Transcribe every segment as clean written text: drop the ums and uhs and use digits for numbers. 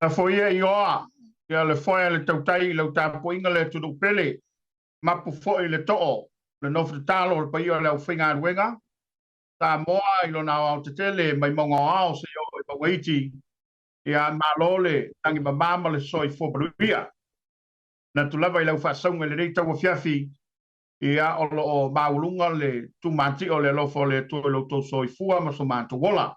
foi ioa ia le foi le tautai lo tapo inga le tudu pele mapu foi le to'o le nofu talo le paio le ufinga ruenga Samoa ilo na o te tele mai mongo ao se o i pawaiti ia malole tangi mamama le soi fobruia na tulava i lau whasaunga le reita wa fiafi ia o lo maulunga le tumati o le lofo le tu lo to soi fua ma so manto wola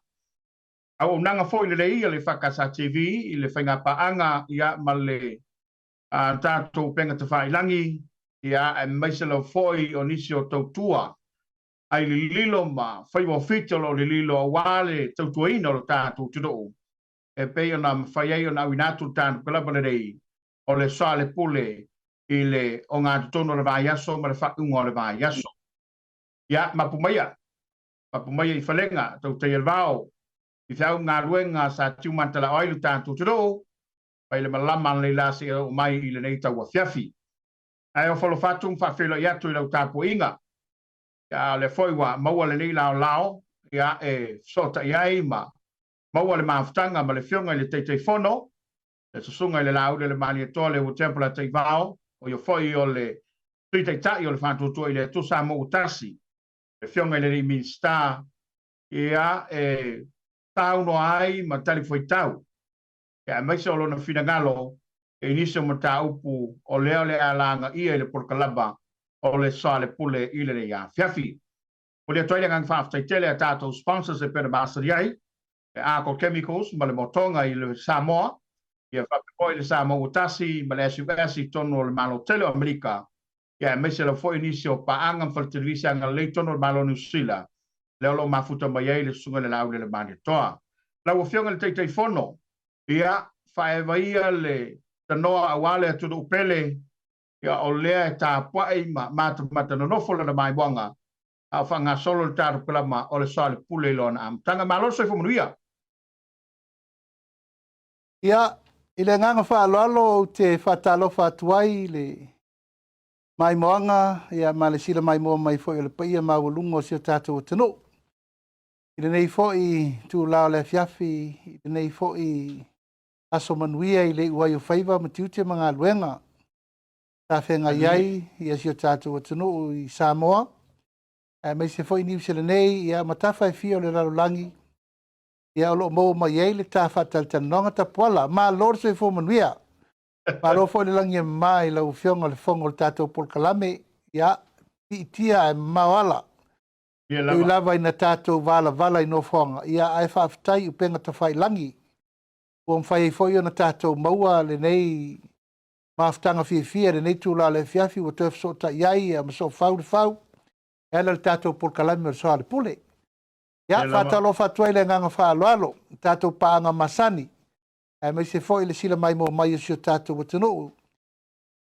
au nanga foi le ia le whakasa TV i le whainga paanga ia ma le tātou penga te whailangi ia e maiselo foi o nisi o tautua ai le lilo ma whaiwa fitolo le lilo a wale tautuaina o lo tātou tudou e pei ona whaiei ona awinatu tātou kalaba le rei o le Soalepule i le o ngā tutono le vai aso ma le whaunga o le vai aso ia mapumaya i whalenga tau te elvao i whiau ngā ruenga sa tiumantala oilu tātou tudou pai le malama le lasi o mai i le nei tau a fiafi ai o whalofatung whawhelo i atu i lau tāpo inga ia le foi wa maua le nei lao ia e sota iai ma maua le mafutanga ma le fionga i le teitei fono le susunga i le laude le mani e toa le o templa te vao o yo foi o le tuitei tai o le whantutua i le tu sa mo utasi le fionga i le minsta ia e tau no ai ma tali foi tau ia mai se o lona finagalo e iniso ma taupu o leo le alanga ia i le porkalaba o le Soalepule i le ia fiafi o le toile ngang whaftai tele a tātou sponsors e pere masari ai e Arco Chemicals ma le motonga i le Samoa ia whapekoi le Samoa utasi ma le SUS i tono le malo tele o Amerika ia mai se le foi inisio paanga mfal televisi anga le tono le malo New Zealand le olo mafuta mai ai le sunga le laude le mani toa lau fionga le teitei fono ia whaevaia le tanoa awale atu upele ia o lea e tā puai ma mata nonofo na mai buanga a whanga solo le tāru kalama o le Soalepule lona am tanga malo soi fomunuia ia i le nganga whaaloalo te whatalofa atuai le mai moanga ia ma le sila mai moa mai foi o le paia mawalungo si o tātou tano i le nei foi tu lao le fiafi i le nei foi aso manuia i le uai o whaiva ma tiute mga luenga ta whenga iai i asio tātou atunu i Samoa. Mai se foi niu sele nei ia matafa e fio le rarolangi ia olo mo ma iai le ta whataltanonga ta puala ma lor se fo manuia ma lo fo le langi e mai lau fionga le fongo le tātou polkalame ia tia e mawala i lava ina tātou vala i no fonga ia ai whaftai upenga ta whai langi o mwhai foi o na tātou maua le nei maftanga fia le nei tūla le fiafi o tef sota iai a maso fau ela le tātou polkalame o Soalepule ia whatalo whatuai le nganga whaaloalo tātou paanga masani mai se foi le sila mai mo mai o sio tātou watanu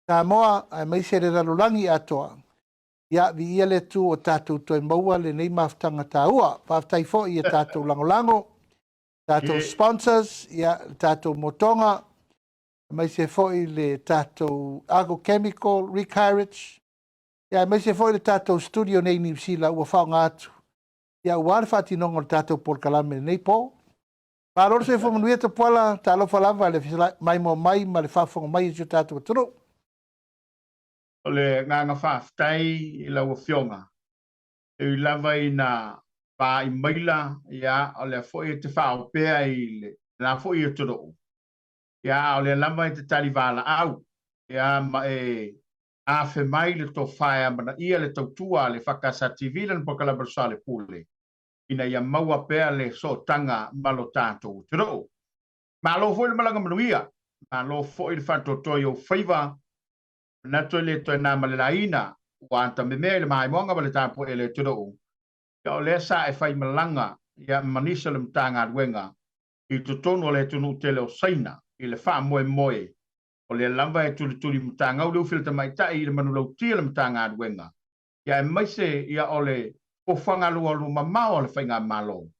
Samoa mai se le ralulangi atoa ia vi ia le tu o tātou toi maua le nei maftanga tāua whaftai foi i tātou langolango tātou sponsors ia tātou motonga mai se foi le tātou Arco Chemical Rick Harridge ia mai se foi le tātou studio nei New Zealand ua whaonga atu ia ua le whatinonga le tātou polkalame nei po Paror se fo manuia te poala ta alofa lava le mai mo mai ma le whafonga mai i tātou atunu. O le nganga whaftai i lau fionga. E lava i na pa i maila ia o le foi te whao pēa i le na foi i turo. Ia o le lava i te tari wala au. Ia ma e a fe mai le to whaia mana ia le tautua le whakasa TV lan pokalaba Soalepule. Ina ia maua pēa le so tanga malo tātou tiro. Malo foi le malanga manuia. Malo foi le whantotoi o whaiva. Na toi le toi nā malelaina. Wanta me mea le mai monga ma le tāpo e le tiro. Ia o le sa e whai malanga. Ia manisa le mtanga aduenga. I tutono le tunu tele o saina. I le wha moe moe. O le lamba e tuli mtanga. O le ufilta mai tai i le manulau tia le mtanga aduenga. Ia e maise ia o le o whanga lua luma mao le whainga malo.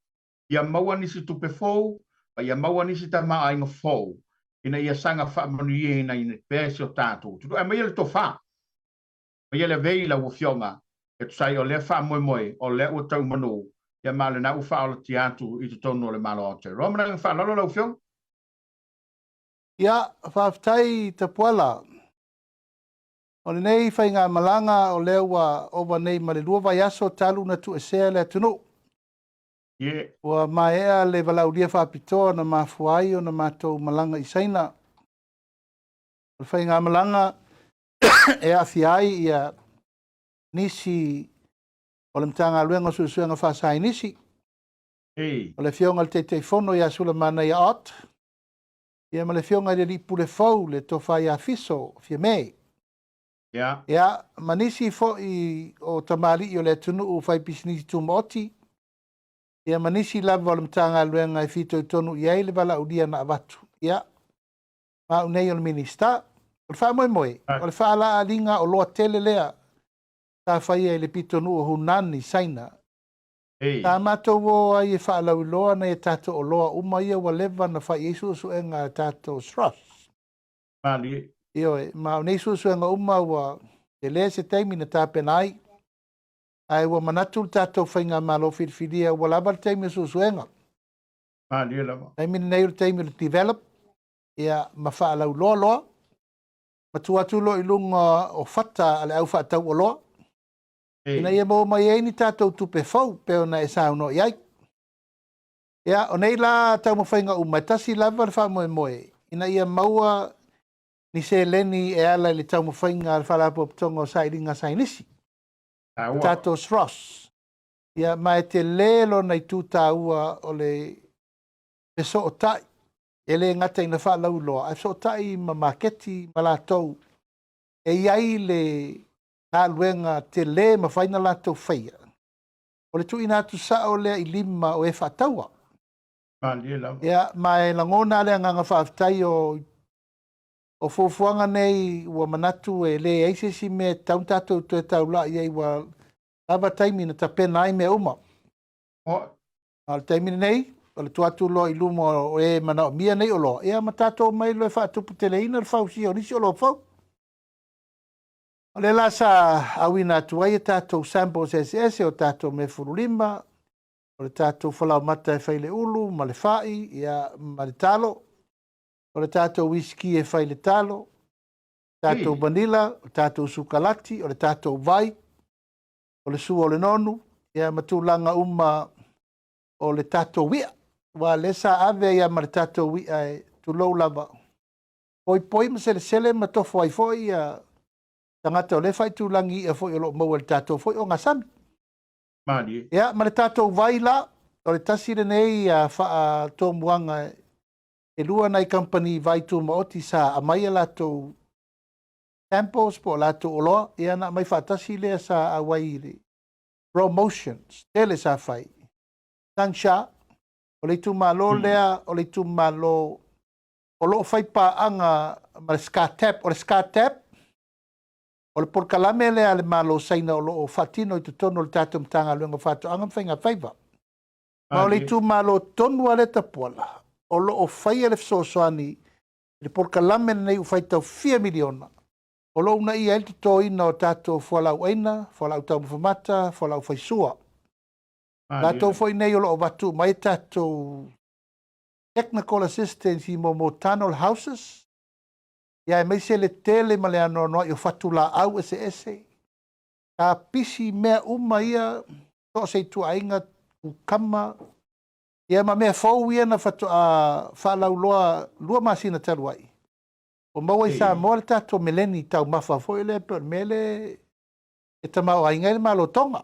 Ia maua nisi tupe fōu, ia maua nisi ta maa inga fōu. Ina ia sanga wha manu ie ina ina pēsi o tātou. Tudu e maia le to wha. Maia le vei la ua fionga. E tu sai o le wha moe moe, o le ua tau manu. Ia maa le na u wha o le tiatu i te tonu o le malo o te. Roa mana wha lalo la u fionga? Ia, whaftai te puala. O le nei whai ngā malanga o leo wa owa nei ma le lua vai aso talu na tu esea le atunu. Yeah. Wa mai ea le walau lia whapitoa na mafuai o na mātou malanga isaina. O whai ngā malanga e awhiai ia nisi o le mtanga luenga susuenga whasai nisi. Hey. O le fionga le te fono ia sula mana ia ot. Ia ma le fionga le lipu le fau le tofa ia fiso fia mei. Yeah. Ia manisi fo i o tamali i o le tunu u whai pisinisi tu moti. Ia manisi lava o le mtanga luenga i fito i tonu i eile wala udia na avatu. Ia ma unei o le minista. O le wha moe moe. O le wha ala alinga o loa tele lea. Ta whai e le pitonu o hunani saina. Hey. Tā mātou o ai e whaalau loa na e tātou o loa uma ia wa lewa na whai e suenga tātou sros. Mali. Io e, ma nei suenga uma wa e le se teimi na tāpenai. Ai wa manatu tātou whainga malo whirwhiria wa labar teimi suenga. Mali lava. Teimi nei ur teimi ur develop. Ia ma whaalau loa loa. Ma tuatu lo i lunga o whata ale au whaatau o loa. Ina ia mo mai e ni tātou tupe fau peo na e sauno iai. Ia, o nei la tau mawhainga umatasi lava le wha moe moe. Ina ia maua ni se leni e ala le tau mawhainga le whalapo ptonga o sairinga sainisi. Tātou sros. Ia, mai te lelo nei tūtā ua o le peso o tai. E le ngata ina whalau loa. E so o tai ma maketi ma la tau. E iai le nā luenga te le ma whaina lātou whaia. O le tui nātu sa o lea i lima o e whataua. Ia, mai langona lea nganga whaafitai o fuafuanga nei ua manatu e le eisesi me taun tātou tu e tau la iei wa lava taimina ta pena ai me uma. O le taimina nei, o le tuatu lo i luma o e mana o mia nei o lo. Ia ma tātou mai lo e whaatupu te leina le whausi o nisi o lo whau. O le la sa awina tuai e tātou samples SS o tātou me furulima, o le tātou whalau mata e whaile ulu, ma le whai, ia ma le talo, o le tātou whisky e whaile talo, tātou vanilla, o tātou sukalati, o le tātou vai, o le sua o le nonu, ia matulanga uma o le tātou wia, wa le sa ave ia ma le tātou wia e tulou lava. Poi ma sele ma tofo ai foi ia tangata o le whai tūlangi e foi o lo mau le tātou foi o ngasami. Mali. Ia, ma le tātou vai la, o le tasire nei a wha tō muanga e lua nei company vai tū maoti sa a mai a lātou samples po lātou o loa, ia na mai whaatasi lea sa a wai le promotions, tele sa whai. Tangsha, o le tū malo lea, o le tū malo o lo whai pa anga ma le ska tap, o le ska tap, o le porkalame lea le malo saina o lo fatino i tutono le tātou mtanga luenga whātou anga whainga whaiva. Ma o le tū malo tonu ale tapuala, o lo o whaia le fsosoani, le porkalame nei u whaitau 4 miliona. O lo una ia elti tō ina o tātou whalau eina, whalau tau mwhamata, whalau whaisua. Tātou whai nei o lo o watu, mai tātou technical assistance i mo tunnel houses, ia e meise le tele ma le anoa i o whatu la au ese. Ka pisi mea uma ia, to se tu ainga u kama, ia ma mea fau ia na whatu a whalau lua masina taruai. O maua i sa moa le tātou meleni tau mawha foi le per mele e tamau ainga le malo tonga.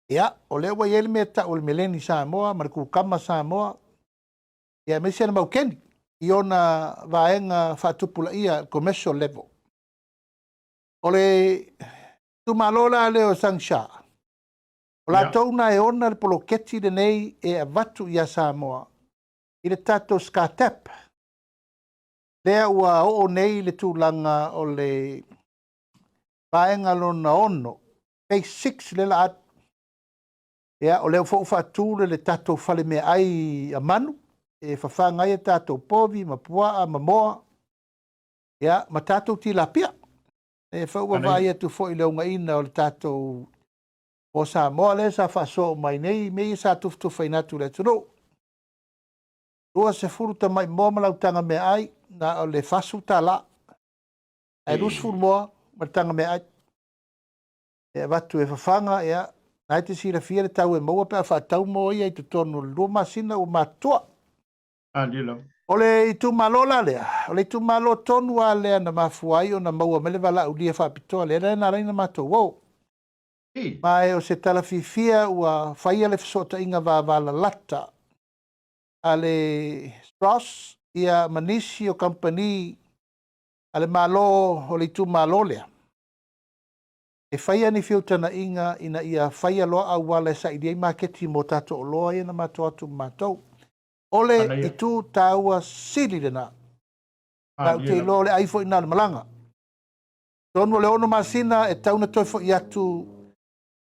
Ia, o le wa iele mea tau le meleni sa moa, ma le ku kama sa moa, ia meise na maukeni. I ona vaenga whaatupula ia commercial level. O le tumalola le o sangsha. O la tauna e ona le poloketi le nei e avatu ia Samoa. I le tato ska tap. Lea ua o nei le tūlanga o le vaenga lona ono. Phase 6 le la at. Ia o leo fo whaatule le tato whale me ai a manu. E whawhanga ia tātou povi, ma puaa, ma moa. Ia, ma tātou ti la pia. E whaua vai atu fo i leunga ina o le tātou o Samoa le sa whaso mai nei, mei sa tuftu whainatu le turo. Rua se furuta mai moa malautanga me ai, na o le fasu tala. Ai rusful moa, martanga me ai. E watu e whawhanga, ia. Nai te sira fia le tau e maua pe a whatau mo ia i te tonu luma sina o matua. Andilo. Ole i tu malola lea. Ole i tu malo tonu a lea na mafuai o na maua mele wala ulia whapitoa lea. Lea na reina mato. Wow. Mai o se tala fifia ua whaia le fisota inga wala lata. Ale Strauss ia manisi o company ale malo o le tu malo lea. E whaia ni fiuta na inga ina ia whaia loa au wale sa i diei maketi mo tato o loa ia na mato atu matou. Ole i tu taua sili lena. Tau te loa le aifo ina le malanga. Tonu le ono masina e tauna toi fo i atu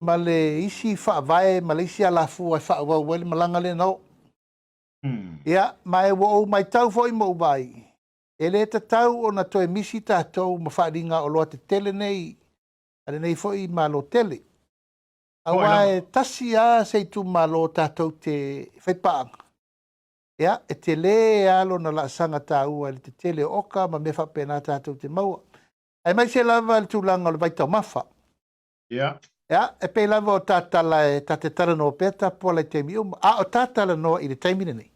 ma le isi whaavae, ma le isi alafu ai whaawau wale malanga le nao. Ia, mai wo mai tau fo i mo vai. E le ta tau o na toi misi tātou ma whaaringa o loa te tele nei. Ale nei fo i malo tele. Awa e tasi a se tu malo tātou te whaipaanga. Ia, e te le alo na la sanga tau e te tele oka ma me whapena tātou te maua. Ai mai se lava le tūlanga o le vaitau mawha. Ia. Ia, e pei lava o tātala e tate tala no peta po le te miuma. A o tātala no i le taimine nei.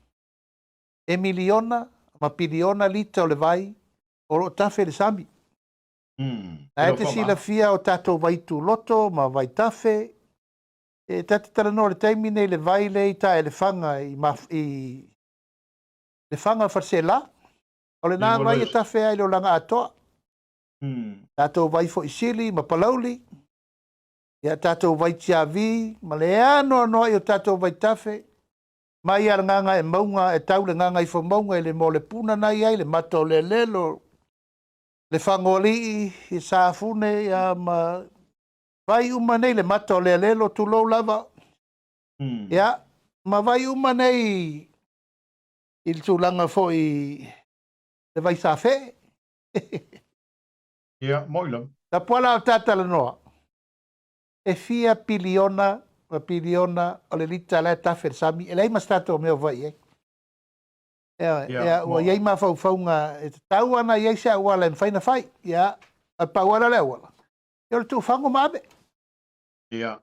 E miliona, ma piliona lita o le vai, o lo tafe le sami. Na e te sila fia o tātou vaitu loto, ma vai tafe. E tate tala no le taimine le vai le i ta e le fanga i le fanga farsela. O le nā vai e tafe ai lo langa atoa. Tātou vai fo i sili, ma palauli. Ia tātou vai tiavi, ma le ano i o tātou vai tafe. Mai ar nganga e maunga e tau le nganga i fo maunga e le mo le puna nai ai, le mato le lelo. Le whangoli i sāfune ia ma vai uma nei le mato le lelo tu lou lava. Ia, ma vai uma nei il tūlanga fo i le vai sāwhe. Ia, moilo. Ta puala o tātala noa. E fia piliona o le lita le tafer sami. E lei mas tātou meo vai, eh? Ia, ua iei ma faufaunga e te tau ana iei se awala en whaina whai. Ia, a pauala le awala. Ia le tū whango maabe. Ia.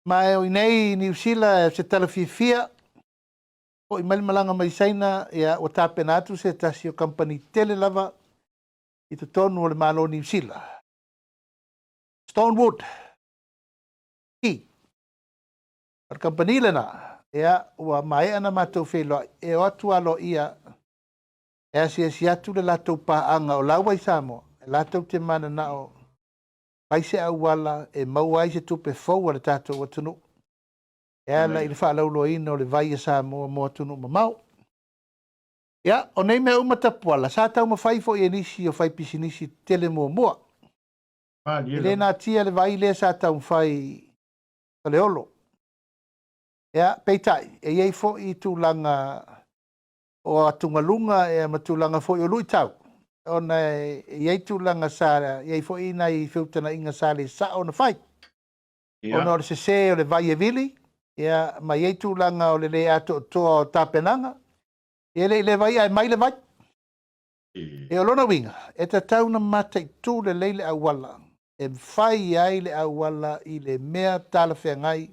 Ma e o inei New Zealand se talafifia. O i malimalanga mai saina, ia o tāpena atu se tasi o company tele lava i te tonu o le malo New Zealand. Stonewood. Ki. Ar company lena, ia ua mai ana mātou wheloa, e o atu alo ia, e asi atu le lātou pāanga o laua i Samoa, e lātou te mana na o paise au wala, e maua ai se tupe fau le tātou o tunu. E ala i le whaalaulo ina o le vai a Samoa mo tunu mamau. Ia, o nei mea umatapuala, sa tau mawhaifo i enisi o whaipisi nisi tele mua mua. Ile nā tia le vai le sa tau mwhai le olo. Ia, peitai, e iei fo i tūlanga o atungalunga e matūlanga fo i o lui tau. Ona iei tūlanga sa, iei fo i nai whiutana inga sa le sa o na whai. Ona o le se o le vai e vili, ia, ma iei tūlanga o le ato toa o tāpenanga. E le vai ai mai le vai. E o lona winga, e ta tauna mata i tū le leile awala. E whai ai le awala i le mea tala whengai.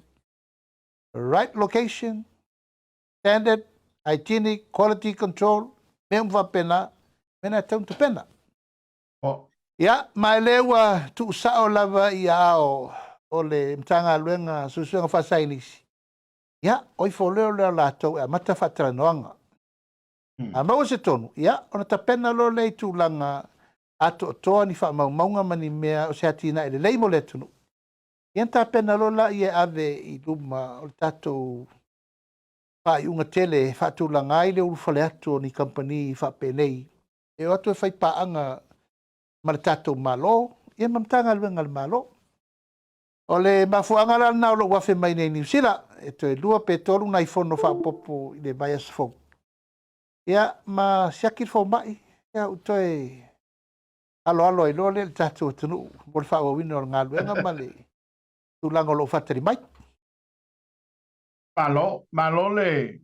Right location, standard, hygienic, quality control, mea mwapena, mena taunta pena. Ia, mai lewa tu sao lava i ao o le mtanga luenga susuanga whasainisi. Ia, oi fo leo lātou e mata whataranoanga. A maua se tonu, ia, ona ta pena lo le tūlanga ato toa ni wha maunga mani mea o se atina ele leimo le tunu. Ian ta pena lo la ia ave i luma o le tatou wha i unga tele wha tūlanga ai le urufale ato ni company wha penei. E o atu e whai paanga ma le tatou malo, ia mamtanga luenga le malo. O le mafuanga la na o lo wafe mai nei New Zealand, e to e lua pe toru na i fono wha popo i le vai asfong. Ia, ma siakir fo mai, ia utoe alo i lole le tātou tunu, mo le whaawawina o ngā luenga ma le tūlanga lo whatari mai. Malo le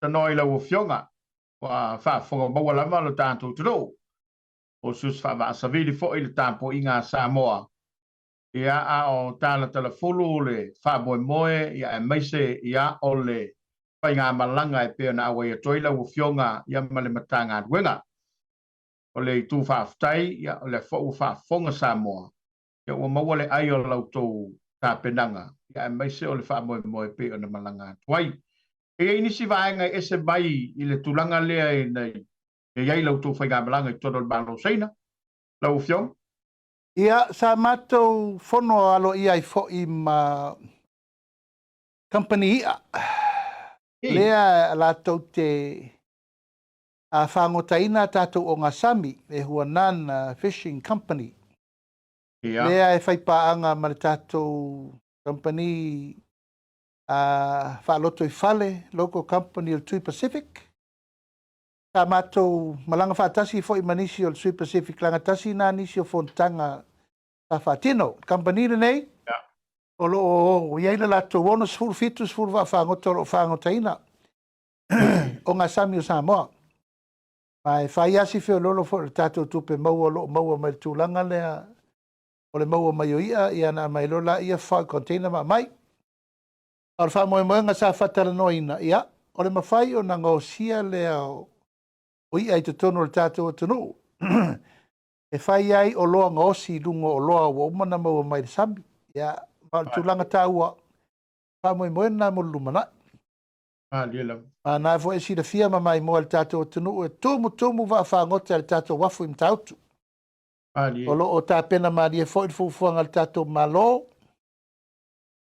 tano i lau fionga. wa fa fonga mo wala ma lo tanto tudo o sus fa va savili fo il tampo inga Samoa ia a o tala telefonu le fa boy moe ia e meise ia o le fa inga malanga e pe na wa toila u fionga ia male matanga wenga o le tu fa ftai ia o le fo fa fonga Samoa ia o mo wale ai o lo to ta penanga ia e meise o le fa boy moe pe na malanga twai e ini si vaenga ese mai i le tulanga lea e nei e iai lau tō whaiga malanga i tono balo seina lau fiong Ia, sa mātou whono alo ia i fo i ma company ia. Lea lātou te a whangotaina tātou o ngā sami e hua nan fishing company. Lea e whaipaanga ma le tātou company whaaloto i whale, local company o Tui Pacific. Sa mātou malanga whaatasi fo i manisi o Tui Pacific, langa tasi nā nisi o Fontanga sa whaatino. Company nei, o lo o iaila lātou wono sfuru fitu sfuru whangoto o whangotaina o ngā sami o Samoa. Mai whai asi whio lolo fo le tātou tupe maua lo maua mai tūlanga lea o le maua mai o ia na mai lola ia whai container mai. O le whamoe moenga sa whatara noina ia, o le mawhai o na ngausia lea o ia i te tono le tātou atunu. E whai ai o loa ngaosi lungo o loa o umana maua mai le sami. Ia, ma le tūlanga tāua, whamoe moena mo lumana. Nā fo e sira fia ma mai moa le tātou atunu, e tumu wa whangote le tātou wafu im tautu. O lo o tā pena maria fo i fufuanga le tātou malo.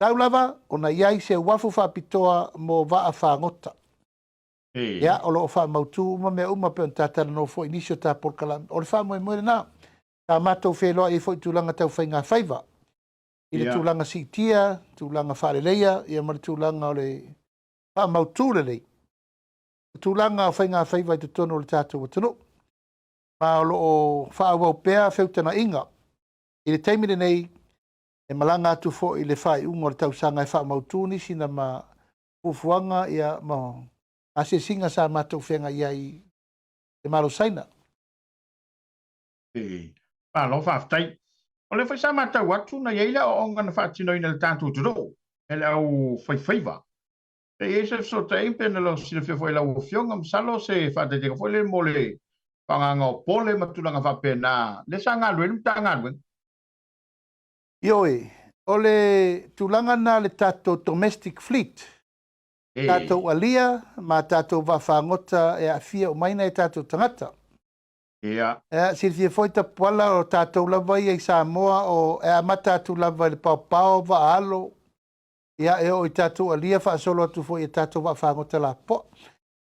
Taulava, o na iai se wafu whapitoa mo wa a whangota. Ia, o lo o whamautu, uma mea uma pe on tātara no fo inisio tā porkalam. O le whamoe moe nā, tā mātou wheloa e fo i tūlanga tau whainga whaiva. I le tūlanga sitia, tūlanga whareleia, ia mara tūlanga o le whamautu le lei. Tūlanga o whainga whaiva i te tono le tātou atunu. Ma o lo o whaawau pēa whiutana inga. I le teimire nei, e malanga atu fo i le whai ungo le tausanga e whamautu nisi na ma ufuanga ia ma ase singa sa mātou whenga ia i e maro saina. Palo whaftai. O le whaisa mātou atu na ieila o ngana whaatino ina le tātou turo. E le au whaiwhaiva. E eise so te impena lo sila whia whai lau fionga msalo se whaatateka whai le mo le whanganga o pole matulanga whapena. Le sa ngā luenum tā ngā luenum. Ioe, o le tūlanga na le tātou domestic fleet. Tātou alia, ma tātou whangota e a fia o maina e tātou tangata. Sirfia foi ta puala o tātou lava i Samoa o e a matātou lava le pau wa alo. Ia e o i tātou alia wha solo atu foi e tātou whangota la po.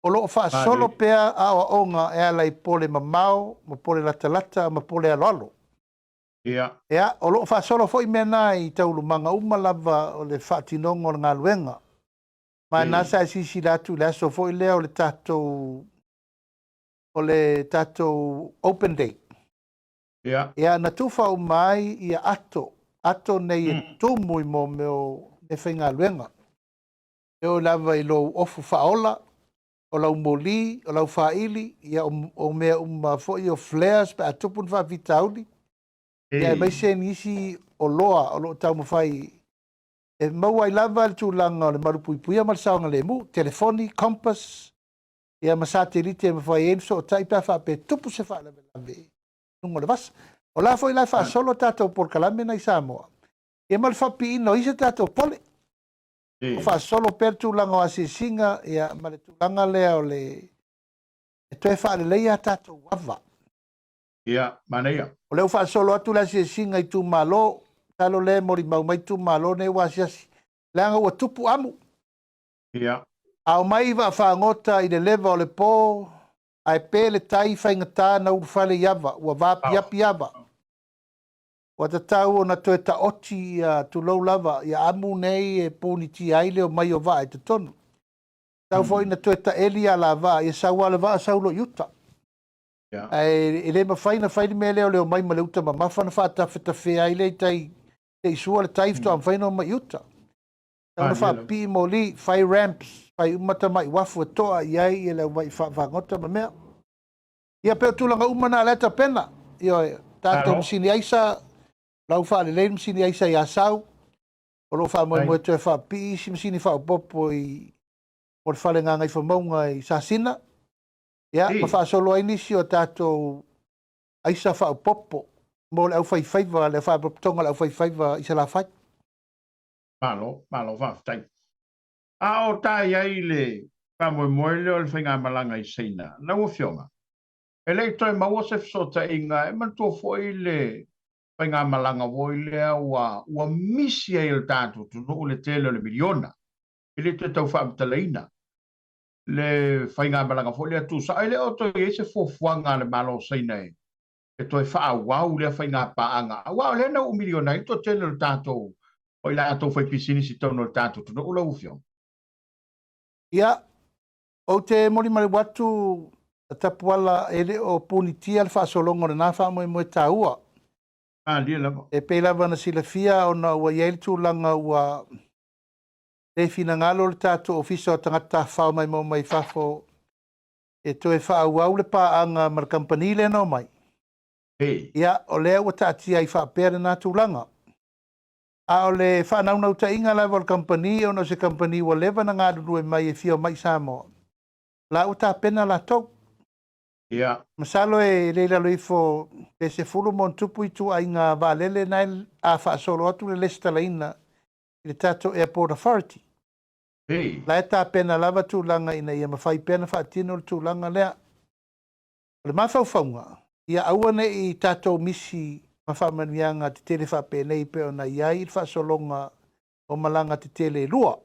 O lo wha solo pea a o onga e ala i pole mamao, ma pole lata, ma pole alo. Ia, o lo wha solo foi mena i taulu manga umalava o le whaatinongo ngā luenga. Ma nasa e sisi latu le aso foi lea o le tātou open day. Ia, na tuwha o mai ia ato nei e tumu i mo meo e whainga luenga. E o lava i lo ofu whaola, o lau moli, o lau whaili, ia o mea foi o flares pe a tupun wha vitauli. Ia e mai se nisi o loa, o lo tau mawhai. E maua i lava le tūlanga o le marupuipuia ma le saonga le mu, telefoni, compass, ia ma satelite e mawhai enso o taipa wha pe tupu se wha lave nungo le vasa. O la foi lai wha solo tātou porkalame na i Samoa. E ma le whapi ino isa tātou pole. O wha solo per tūlanga o asisinga, ia ma le tūlanga lea o le e toe wha le leia tātou wava. Ia, maneia. O leu wha solo atu le asisinga i tū malo, talo le mori mau mai tu malo ne wasiasi. Leanga ua tupu amu. Ia. Au mai wa whangota i le lewa o le pō, ai pē le tai whaingatā na urwhale iava, ua wāpi api iava. Ua ta tau o na toe ta oti tu lau lava, ia amu nei e pōni ti aile o mai o wā e te tonu. Tau fo ina toe ta eli a la wā, ia sau ala wā saulo yuta. E le mawhaina whaini me leo mai ma leuta ma mawhana whātawhetafe aile i tai te isua le taifto am whaino ma yuta. Tau na wha pi mo li, whai ramps, pai umata mai wafu toa iai ele vai whangota ma mea. Ia peo tūlanga umana leta pena. Ia tātou msini aisa, lau whaale leini msini aisa ia sau. O lo wha moe moe tue wha piisi msini wha popo i o le whale ngangai whamaunga i sasina. Ia, ma wha solo ainisi o tātou aisa wha popo. Mo le au whaiwhaiva, le wha tonga le au whaiwhaiva i se la whai. Malo whaftai. A o tai ai le wha moe moe leo le whainga malanga i seina. Nau o fionga. E lei toi maua se fsota inga, e mantua foi le whainga malanga voi lea ua misi ai le tātou tunu le tele le miliona. E le te tau whaamtalaina. Le whainga malanga foi lea tu sa. E le o toi e se fofuanga le malo seina e. E toi wha wau lea whainga paanga. Wau lea na miliona i to tele le tātou. O ila ato whai pisini si tau no le tātou tunu ula ufio. Ia, o te mori mare watu tapuala ele o punitia le whaasolongo le nā wha moe tāua. Lia lama. E pei lava na silafia o na ua iei tūlanga ua le fina ngalo le tātou ofisa o tangata whao mai mo mai whafo e toe whaau le pāanga mar kampani le no mai. Ia, o lea ua tātia i whaapere nā tūlanga. A o le whanaunau ta inga lava o kampani o no se kampani ua lewa na ngā ruru e mai e fio mai Samoa. La ua tā pena la tau. Ia. Masalo e leila loifo pe se fulu mon tupu i tu a inga valele nai a whaasolo atu le lesta laina i le Tato Airport Authority. La e tā pena lava tūlanga ina ia mawhai pena whaatino le tūlanga lea. Le mawhau whaunga, ia auane i tātou misi mawhamanuianga te tele whaapenei pe o na iai i whaasolonga o malanga te tele lua.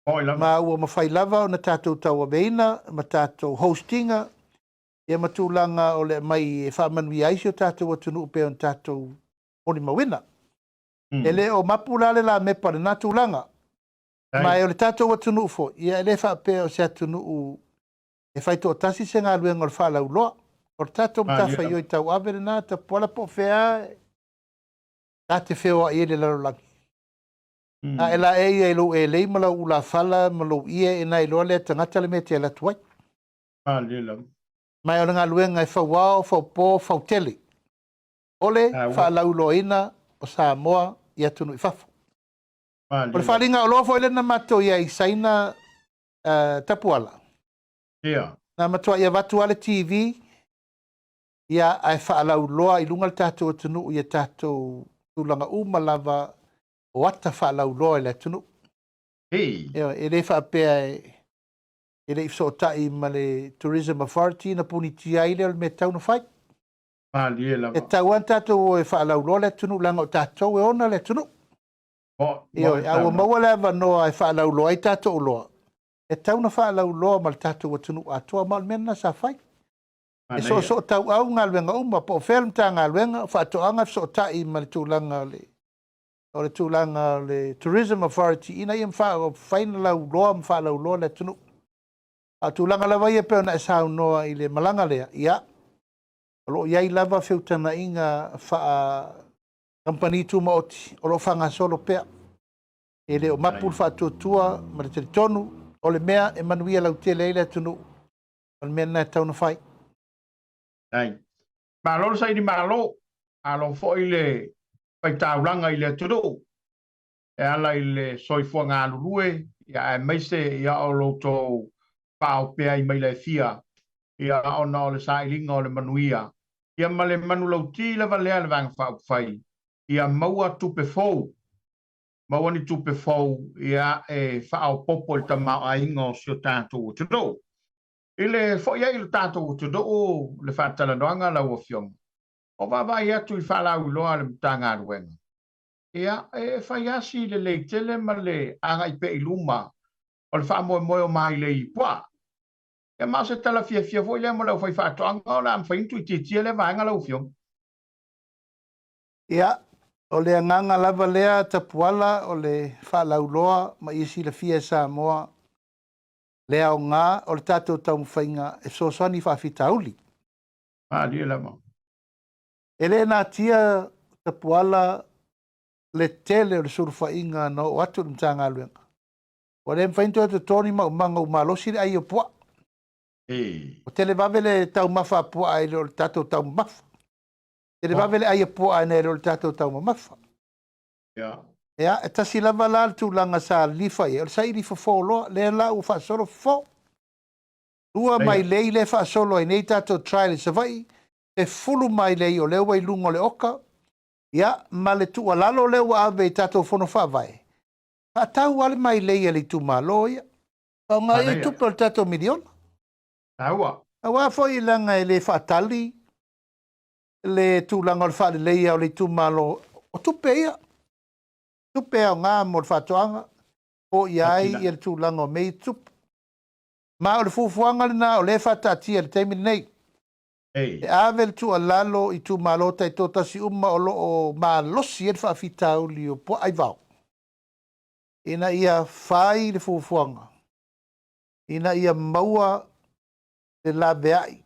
Ma ua mawhai lava o na tātou taua veina, ma tātou hostinga, ia matūlanga o le mai e whaamanui aisi o tātou atunu upe o tātou oni mawina. E le o mapulale la mepa le nā tūlanga. Ma e o le tātou atunu ufo, ia e le whaape o se atunu u e whaito o tasi se ngā luenga o le whaalau loa. O le tātou mtawha i oi tau avere nā, ta pola po whea, tā te whea i ele laro laki. A e la e ia ilo e lei mala u la whala, malo ia e nai loa lea tangata le me te ala tuai. Mai o ngā luenga e whauao, whaupō, whautele. Ole, whaalau loina o Samoa i atunu i whafo. O le whalinga o loa fo ele na mato ia i saina tapuala. Na matua ia watu ale TV, ia ai whaalau loa i lunga le tātou atunu i a tātou tūlanga umalava o ata whaalau loa i le atunu. E le whaapea e le ifso tai ma le Tourism Authority na punitia i le me tau na whai. E tau an tātou e whaalau loa le atunu langa o tātou e ona le atunu. E awa maua le avanoa e whaalau loa i tātou loa. E tau na whaalau loa ma le tātou atunu atoa ma le mena sa whai. E so tau au ngā luenga uma po whelm tā ngā luenga whaatoanga so tai ma le tūlanga le tūlanga le Tourism Authority ina i whaina lau loa ma whaalau loa le atunu. A tūlanga lawa ia peo na e sao noa i le malanga lea. Ia. Alo iai lava whiutana inga wha kampani tūma oti. Olo whanga solo pea. E le o mapul wha tuatua ma le teritonu. O le mea e manuia lau te leile tunu. O le mea na tauna whai. Ai. Malo sa i malo. Alo fo i le pai tauranga i le tunu. E ala i le soifua ngā lurue. Ia e meise ia o loto pao pea i mai le fia. Ia ona o le sailinga o le manuia. Ia ma le manu lau ti lava lea le vanga whao whai. Ia maua tupe fau. Maua ni tupe fau. Ia e whao popo i ta maa ingo si o tātou o tudo. Ile fo ia i le tātou o tudo o le whatala noanga lau o fiong. O wawai atu i whalau loa le mtanga ruenga. Ia e whaiasi le leitele ma le anga i pe i luma. O le wha moe moe o mai le i pua. Ia maa se tala fia fo ile mo lau whai whaatoanga o la am whaintu i titia le vanga lau fiong. Ia, o le anganga lava lea tapuala o le whalau loa ma isi le fia Samoa. Lea o ngā o le tātou tau mwhainga e sosani whawhitauli. Lia lama. E le nā tia tapuala le tele o le surwhainga no o atu mtanga luenga. O le mfainto te toni manga umalosi le ai o pua. O tele vavele tau mafa pua ai le tato tau mafa. Tele vavele ai o pua ai le tato tau mafa. Ia, e tasi lava la tu langa sa lifa ia. O sa ili fo folo, le la u fa solo fo. Lua mai lei le fa solo ai nei tato trial e savai. E fulu mai lei o lewa i lungo le oka. Ia, ma le tu alalo lewa ave tato fono fa vai. Ka tau ale mai lei ali tu malo ia. O nga e tupo le tato miliona. Aua. Awa foi langa e le fatali. Le tu langa o le fale lei o le tu malo. O tupe ia. Tupe o ngā mo le fatoanga. O iai i le tu langa o mei tupu. Ma o le fufuanga le na o le fatatia le teimi nei. E ave le tu alalo i tu malo tai tota si uma o lo o ma losi e le faafitau li o po ai vau. Ina ia fai le fufuanga. Ina ia maua le lawe ai.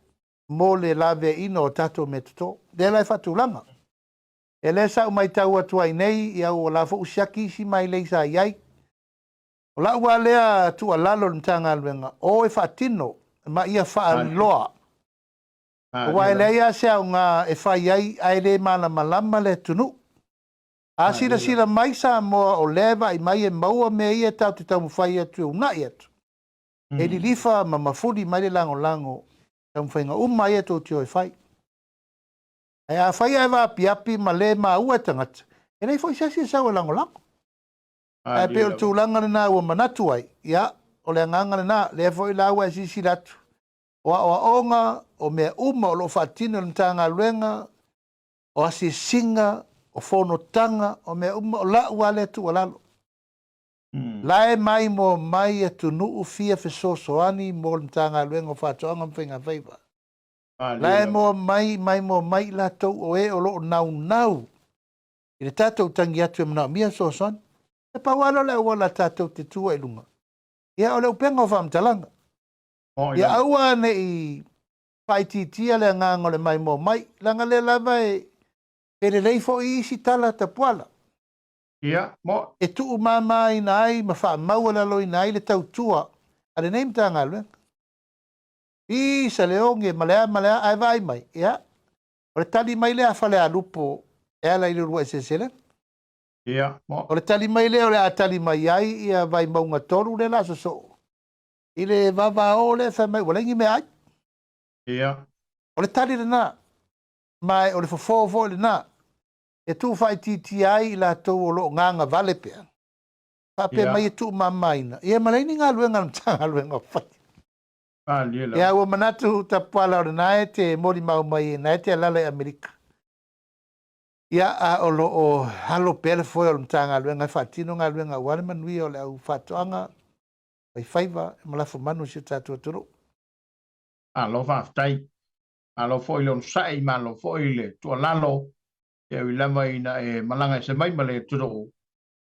Mo le lawe ino o tato me tuto. Le lai fatulanga. E le sa umai tau atu ai nei ia o la fo usiaki si mai lei sa iai. O la ua lea tu alalo ntanga alwenga. O e fatino ma ia faa loa. O wa ele ia se au ngā e fai ai ai le malama le tunu. A sila mai sa moa o lewa i mai e maua me ia tau te tau mwhai atu e unai atu. E li lifa ma mafuri mai le lango. Tau mwhai ngā umai atu te oi fai. E a fai ai wa api ma le ma ua tangata. E nei fai sasi e sau e lango. E pe o tūlanga na ua manatu ai. Ia, o le anganga na le fai la ua e sisi latu. O onga, o mea uma o lo fatino le tanga luenga, o asi singa, o fono tanga, o mea uma o la ua le tu alalo. Lae mai mo mai e tu nuu fia fesosoani mo le tanga luenga o fatoanga mwhenga veiva. Lae mo mai la tau o e o lo nau. I le tatou tangi atu e mna mia sosoani. E pawalo le ua la tatou te tua ilunga. Ia o le upenga o whamtalanga. Ia aua ne i paititia le nganga le mai mo mai. Langa le lava e le leifo i isi tala ta puala. Ia, mo. E tuu mama ina ai, ma wha maua lalo ina ai le tau tua. A le neim tanga luenga. I sa leonge malea ai vai mai. Ia, o le tali mai le a fale a lupo e ala i le rua e sesele. Ia, mo. O le tali mai le o le a tali mai ai ia vai maunga toru le la so. I le vava o le fa mai walengi me ai. Ia. O le tali le na. Mai o le fofo le na. E tu fai titi ai la tau o lo nganga vale pea. Pape mai e tu mamaina. Ia malaini ngā luenga mtanga luenga fai. Ia ua manatu ta pala o le nae te mori mau mai e nae te alala e Amerika. Ia a o lo o halo pele foi o mtanga luenga fatino ngā luenga wale manui o le au fatoanga. Pai faiva e malafu manu si tatu aturu. Alo whaftai. Alo foi lon sai ma lo foi le tua lalo. E ui lama ina e malanga se mai male turo.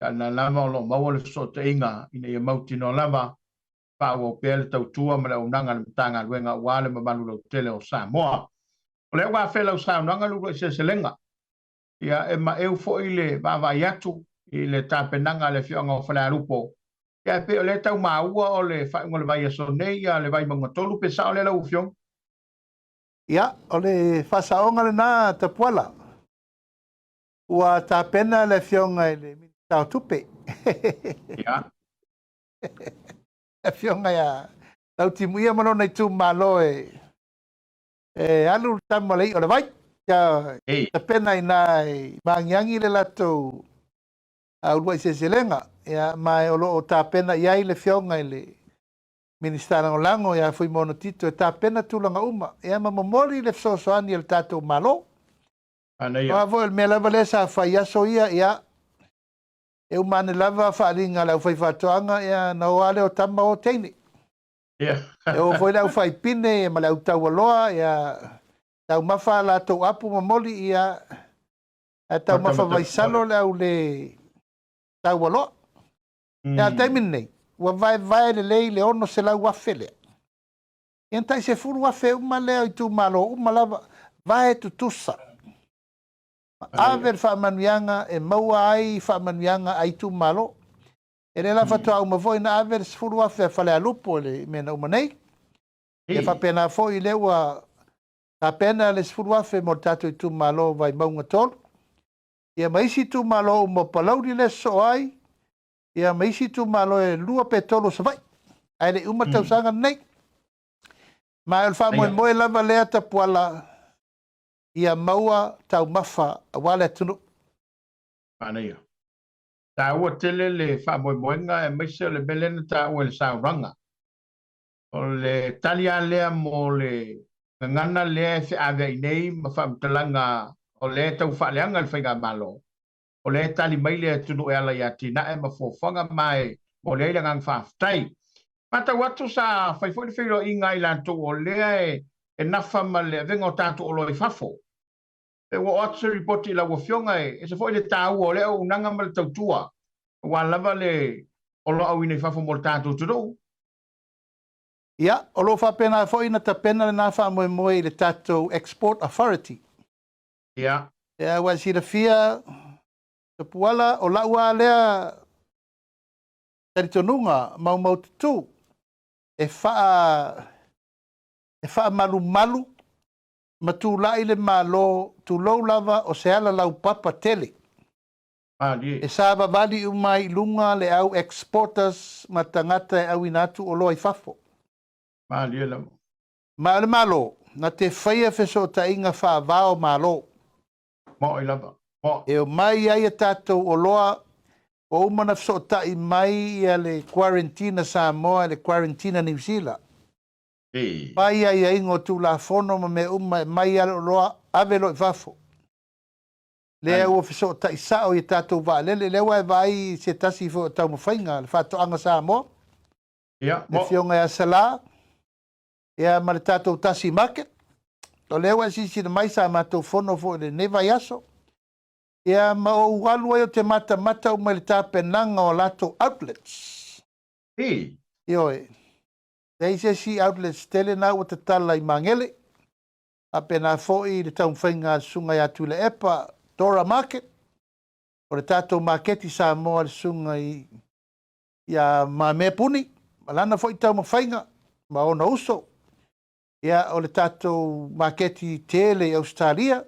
Ka na lama o lo mawale so te inga ina i mauti no lama. Pa o pele tau tua ma le unanga le mtanga luenga wale ma manu lo tele o Samoa. O le wa fela o Samoa lu se selenga. Ia e ma eu foi le va yatu i le tapenanga le fionga o fala lupo. Ia pe o le tau maua o le fa ngol vai so nei ia le vai monga tolu pe sa o le la ufiong. Ia o le fasaonga le na te puala. Ua tapena le fionga i le tau tupe. Ia. E fionga ia tau timuia mano nei tu malo e alu tamalei o le vai. Ia tapena i nai mangiangi le latou au lua i seselenga. Ia mai o lo o tapena iai le fionga i le ministara o lango ia foi mono tito e tapena tulanga uma. Ia mamomori le fsosoani e le tatou malo. Wa vo el mela vale sa fa ia so ia e umane lava fa linga la foi fatoanga ia na wale o tama o teini. Ia. E o foi la fai pine e mala utau loa ia tau mafa la to apu mamoli ia tau mafa vai salo la le tau loa. Ia taimine wa vai le ono se la wafele. Entai se furu wafe uma le tu malo uma lava vai tu tusa. Aver fa manuanga e maua ai fa manuanga ai tu malo E le la fatua uma foi na ave se furu afe fale alupo le mena uma nei. E fa pena foi le wa ta pena le furu afe mo tatu tu malo vai maunga tol. Ia maisi tu malo mo palau di le so ai. Ia maisi tu malo e lua petolo sa vai. Ai le uma tau sanga nei. Ma el fa mo lava le ta puala. Ia maua tau mafa wale tunu. Anea. Ta ua tele le fa moenga e maise le belena ta ua le sauranga. O le talia lea mo le ngana lea se ave nei ma fa mtalanga o le tau fa leanga le whainga malo. O le tali mai le tunu e ala ia tina e ma fofanga mai o le ilangang whaftai. Mata watu sa whaifoi whiro i ngai lanto o lea e nafa ma le vengo tatu o loi fafo. E wa atu ripoti la wafionga e se foi le tau o lea unanga ma le tautua. Wa lava le o lo au ine fafo mo le tatu tudu. Ia, o lo fa pena foi na ta pena na fa mo le tatu export authority. Ia. Ia wa si le fia te puala o la ua lea teritonunga mau tutu. E fa malu ma tu la ile malo tu lo lava o se ala lau papa tele. E sa vali umai lunga le au exporters ma tangata e au inatu o loi fafo. Ma le malo na te whaia feso ta inga wha vao malo. Mo i lava. E o mai ai tatou o loa o umana feso ta i mai ia le quarantine Samoa le quarantine New Zealand. Pai ai ai ngo tu la fono ma me mai ala loa avelo i fafo. Le o feso ta i sao i tatou va le wa vai se tasi fo tau mo fainga le fato anga Samoa. Ia. Le fionga ya sala. Ia ma le tatou tasi market. O le wa sisi le mai sa matou fono fo le neva yaso. Ia ma o walu o te mata o ma le tapenanga o lato outlets. Io e. Dei se si outlets tele na o te tala i mangele. A pena foi le tau whainga sunga ya tu le epa Dora Market. O le tatou marketi Samoa le sunga i ia ma me puni. Malana foi tau mawhainga. Ma ona uso. Ia o le tatou marketi tele Australia.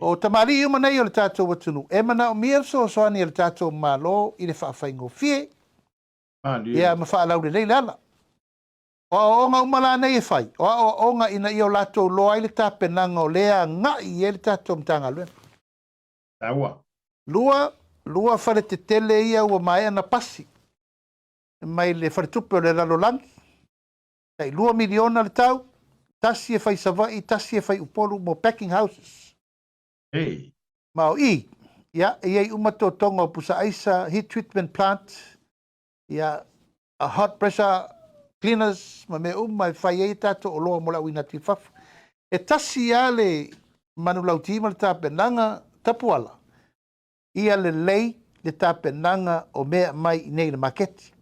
O tamari uma nei o le tatou watunu. E mana o mia so soani o le tatou malo i le whawhaingo fie. Ia ma whaalau le leila ala. O onga umala nei e whai. O onga ina i o latou loa i le tapenanga o lea ngai i le tatou mtanga luen. Lua whare te tele ia ua mai ana pasi. Mai le whare tupe o le lalolangi. Tai 2 miliona le tau. Tasi e whai savai, tasi e whai upolu mo packing houses. Mau i, ia, iei umato tonga o pusa aisa heat treatment plant, ia, a hot pressure cleaners, ma me mai whai ei tato o loa mola uina ti whafu. E tasi ia le manulau tima le tapenanga tapuala. Ia le lei le tapenanga o mea mai nei le maketi.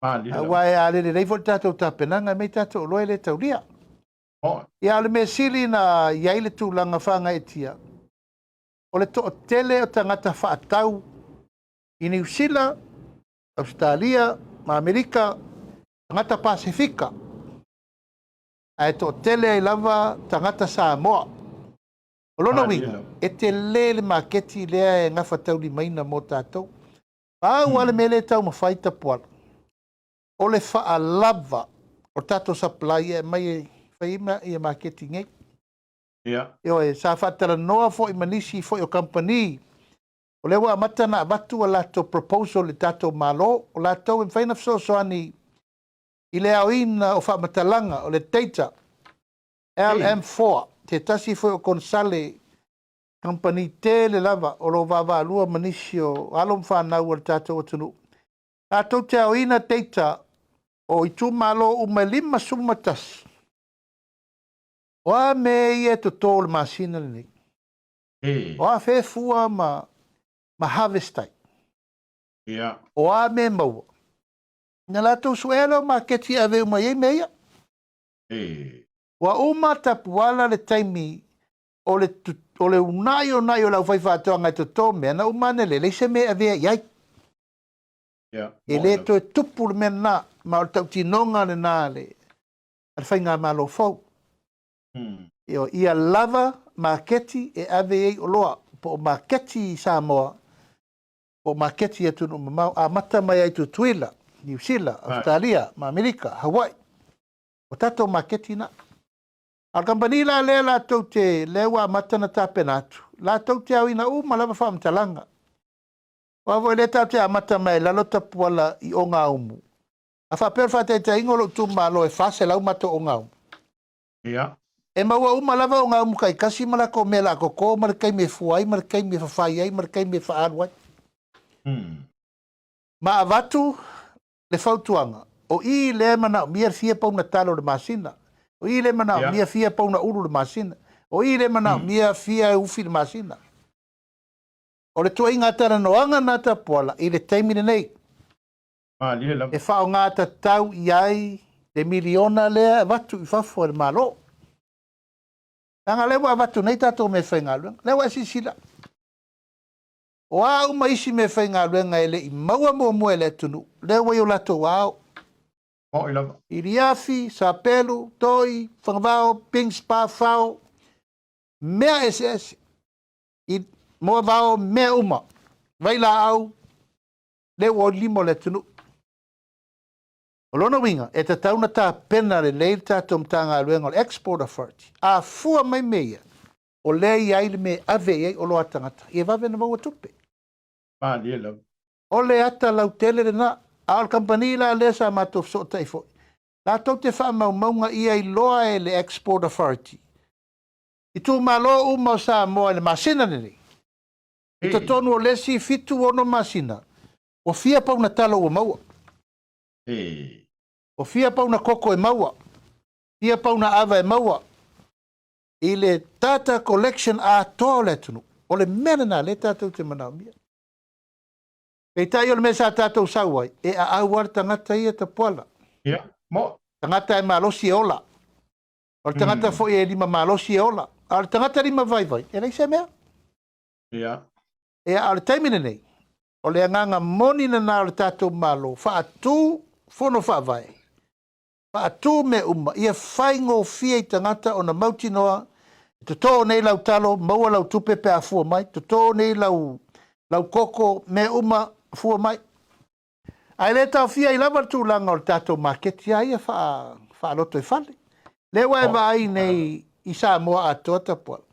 Wai a le reifo le tato tapenanga mei tato o loa le taulia. Ia le me sili na iai le tūlanga whanga e tia. O le to'o tele o tangata whaatau i New Zealand, Australia, ma Amerika, tangata Pasifika. A e to'o tele ai lava tangata Samoa. O lona winga, e te le maketi lea e ngafa tau li maina mo tātou. Pau ale mele tau mawhaita puala. O le whaalava o tātou supply e mai e whaima i a maketi ngai. Io e sa fatala noa fo i manisi fo i company. O lewa amata na abatu a lato proposal le tato malo. O lato in whaina so ani i le au ina o whamatalanga o le teita LM4. Te tasi fo o konsale company te le lava o lo vava alua manisi o alom whanau o le tato o tunu. Lato te au ina teita o i tu malo umalima sumatas. Wa me ia to tol masina ni. Wa fe fua ma harvestai. Wa me mau. Na la to suelo ma keti ave uma ye meia. Wa uma tapuala le taimi o le unai o la fai fa to ngai to me na uma ne le se me ave yai. E le to tupu le mena ma o tau tinonga le nā le. Ar whainga malo fau. E o ia lava maketi e ave ei o loa. Po o maketi Samoa. Po o maketi e tunu mamau. A mata mai ai tu Tuila, New Zealand, Australia, ma Amerika, Hawaii. O tato maketi na. Al kampani la le la tau te lewa mata na tapenatu. La tau te au ina ma lava whaamtalanga. Wavo le tau te amata mai lalo tapuala I o ngā umu. A whapel whate te ingolo tu malo e whase lau mato o ngā umu. E maua lava o ngā umu kai kasi malako me la koko, marikai me fuai, marikai me whawhai ai, marikai me whaaruai. Ma avatu le whautuanga. O I le mana mia fia pau na talo le masina. O I le mana mia fia pau na uru le masina. O I le mana mia fia ufi le masina. O le tua inga tara noanga na ta pola I le taimine nei. E whao ngā ta tau iai le miliona lea watu I whafo e malo. Nanga lewa watu nei tato me whainga luenga. Lewa sisila. O au maisi me whainga luenga ele I maua mua ele tunu. Lewa I o lato wao. Iriafi, Soalepule, Toi, Whangavao, Pings, Pāwhao. Mea SS. I moa vao mea uma. Vaila au. Lewa o limo le tunu. O lona winga, e ta tauna ta pena le leil tato mtanga luenga o Export Authority. A fua mai meia. O lei aile me ave ei o loa tangata. I e vave na maua tupe. O le ata lau tele le na. Al kampani la le sa mato so taifo. La tau te wha maunga ia I loa e le Export Authority. I tu malo uma sa moa le masina nini. I to tonu o lesi fitu ono masina. O fia pau na talo o maua. O fia pau na koko e maua. Fia pau na ava e maua. I le tata collection a toa le tunu. O le mena na le tata te manau mia. Pei tai o le mesa tātou sauai, e a auar tangata ia ta poala. Tangata e malosi e ola. O le tangata fo e lima malosi e ola. O le tangata lima vai vai. E nei se mea? E a le taimine nei. O le anganga moni na nā o le tātou malo. Wha atu, fono wha vai. Wha atu me uma. Ia whaingo fia I tangata o na mauti noa. Te tō nei lau talo, maua lau tupe pe a fua mai. Te tō nei lau koko me uma. Fua mai. Ai le tau fia I lava tu langa o le tātou maketi ai e wha loto e whale. Lewa e vai nei I Samoa atoa tapuala.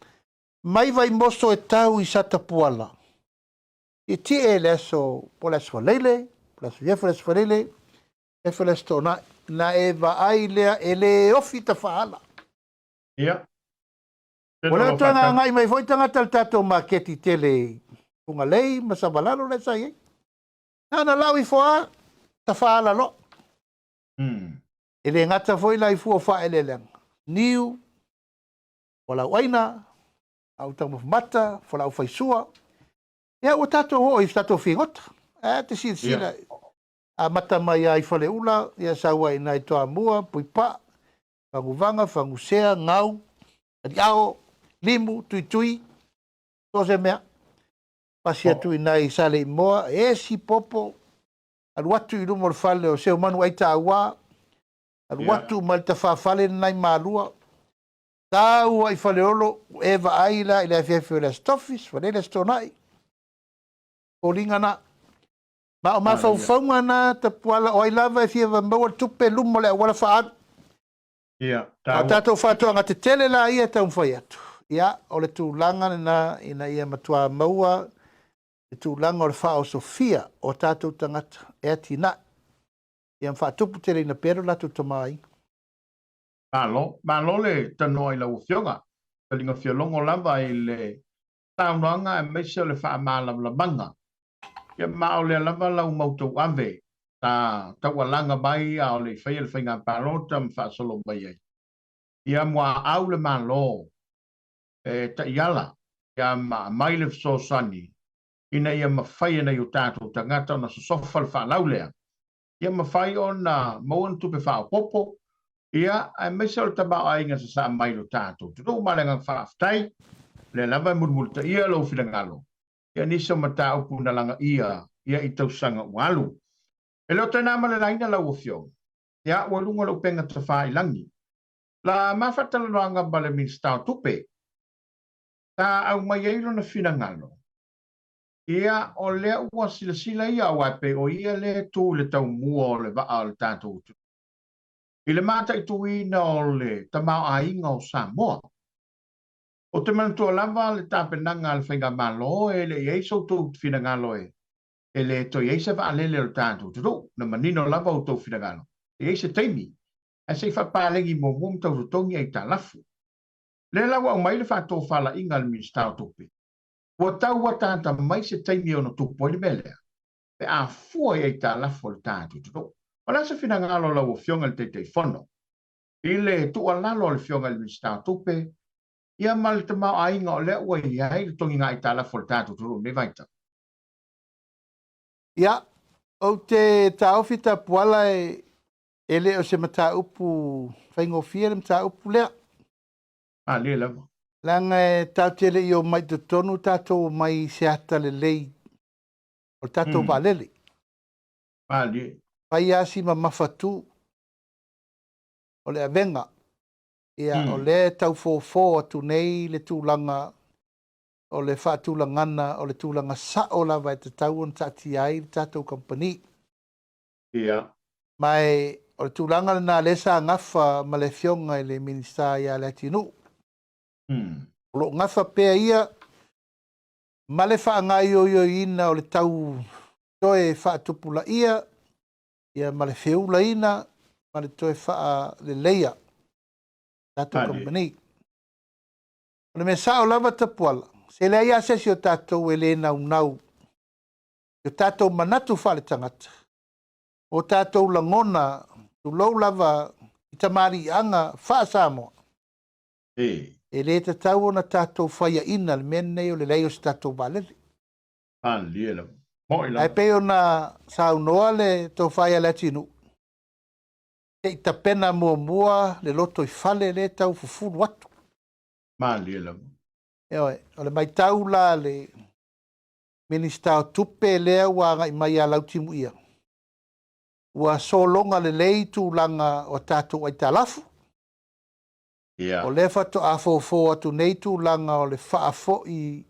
Mai vai moso e tau I sa tapuala. I ti e leso po leso leile, leso yefu leso leile, leso leso tona, na e vai lea e le ofi ta whaala. O leo tanga ngai mai foi tangata le tātou maketi tele unga lei, masabalalo le sa iei. Ana lau I foa, ta whaala lo. E le ngata foi la I fua wha ele leang. Niu, o lau aina, au tamu mata, o lau whaisua. Ea o tato ho, I tato whingota. Te sila. A mata mai ai whale ula, ia saua I nai toa mua, pui pa, whanguvanga, whangusea, ngau, adi ao, limu, tui tui, tose mea. Pasi atu I nai sale I moa, e si popo, al watu I lumo le fale o seo manu aita awa, al watu ma le tawhawhale nai maalua, tau ai fale olo, eva aila, I le afefe o le stofis, wale le stonai, o linga na, ma o mawhauwhaunga na, ta puala o ai lava e fia maua tupe lumo le awala whaad, a tatou whātua ngā te tele la ia tau mwhai atu, ia, o le tūlanga na, ina ia matua maua, tu langa o le whao Sofia o tātou tangata e ati na. Ia mwhātupu tere ina pero latu tamai. Malo le tano I lau whionga. Talinga whiolongo lava I le taunanga e meisa le wha mālam la manga. Ia mao le lava lau mautou ave. Ta tawalanga mai a o le whaia le whainga pārota mwha solo mai ai. Ia mua au le malo e ta iala. Ia mai le sosani. Ina ia mawhai nei o tātou tangata na sosofa le whanau lea. Ia mawhai o na mauan tupe whao popo. Ia ai mesa o tamau ainga sa mai o tātou. Tutu malenga whaaftai. Le lava murmurta ia lo whilangalo. Ia nisa mata upu na langa ia I tausanga ualu. E leo tēnā malalaina lau o fio. Ia, ua lunga lau penga te whai langi. La mawhatala noanga bale minstau tupe. Tā au mai eiro na whina ngalo. Ia o lea ua sila sila ia wape o ia le tū le tau mua o le waa o le tātou tu. I le mata i tu ina o le tamau a inga o Samoa. O te manatua lava le tāpenanga le whainga malo e le ieiso tū whina ngalo e. E le to iei se waa lele o le tātou tu. Na manino lava o tō whina ngalo. E iei se teimi. E se whapālengi mo mum tau rutongi e tā lafu. Le lawa o mai le whātō whala inga le minstau tupe. Ua tau wa tāta mai se teimi o no tupo i melea. Pe a fua i tā lafo le tātu tuto. O la se whina ngalo lau o fionga le teitei whono. I le tua lalo le fionga le minstau tupe. Ia mali te mau ainga o lea ua i ai le tongi ngā i tā lafo le tātu tuto. Me vaita. Ia, o te taofita puala e le o se mata upu whaingofia le mata upu lea. Le lava. Langa e tau tele i o mai te tonu tātou mai se ata le lei o tātou wālele. Le. Pai asi ma mawhatu o le avenga. Ia o le tau fōfō atu nei le tūlanga o le whātūlangana o le tūlanga sao lava e te tau on tati ai le tātou company. Ia. Mai o le tūlanga le nā lesa ngafa ma le fionga i le minista ia le atinu. Lo ngafa pea ia ma le whaangai o ina o le tau toe whaatupula ia ma le whiula ina ma le toe wha le leia tātou company. O le me sao lava tapuala se le ia sesi o tātou e le nau o tātou manatu wha le tangata o tātou langona tu lau lava i tamari anga wha Samoa. E le te tau ona tātou whaia ina le mene o le lei o se tātou wālele. Ai peo na sau noa le tō whaia le atinu. Te i tapena mua le loto i whale le tau fufuru atu. Eoi, o le mai tau la le minista o tupe lea wanga i mai a lautimu ia. Ua solonga le lei tu langa o tātou ai talafu. O le fato a fōfō atu nei tu langa o le whaafo i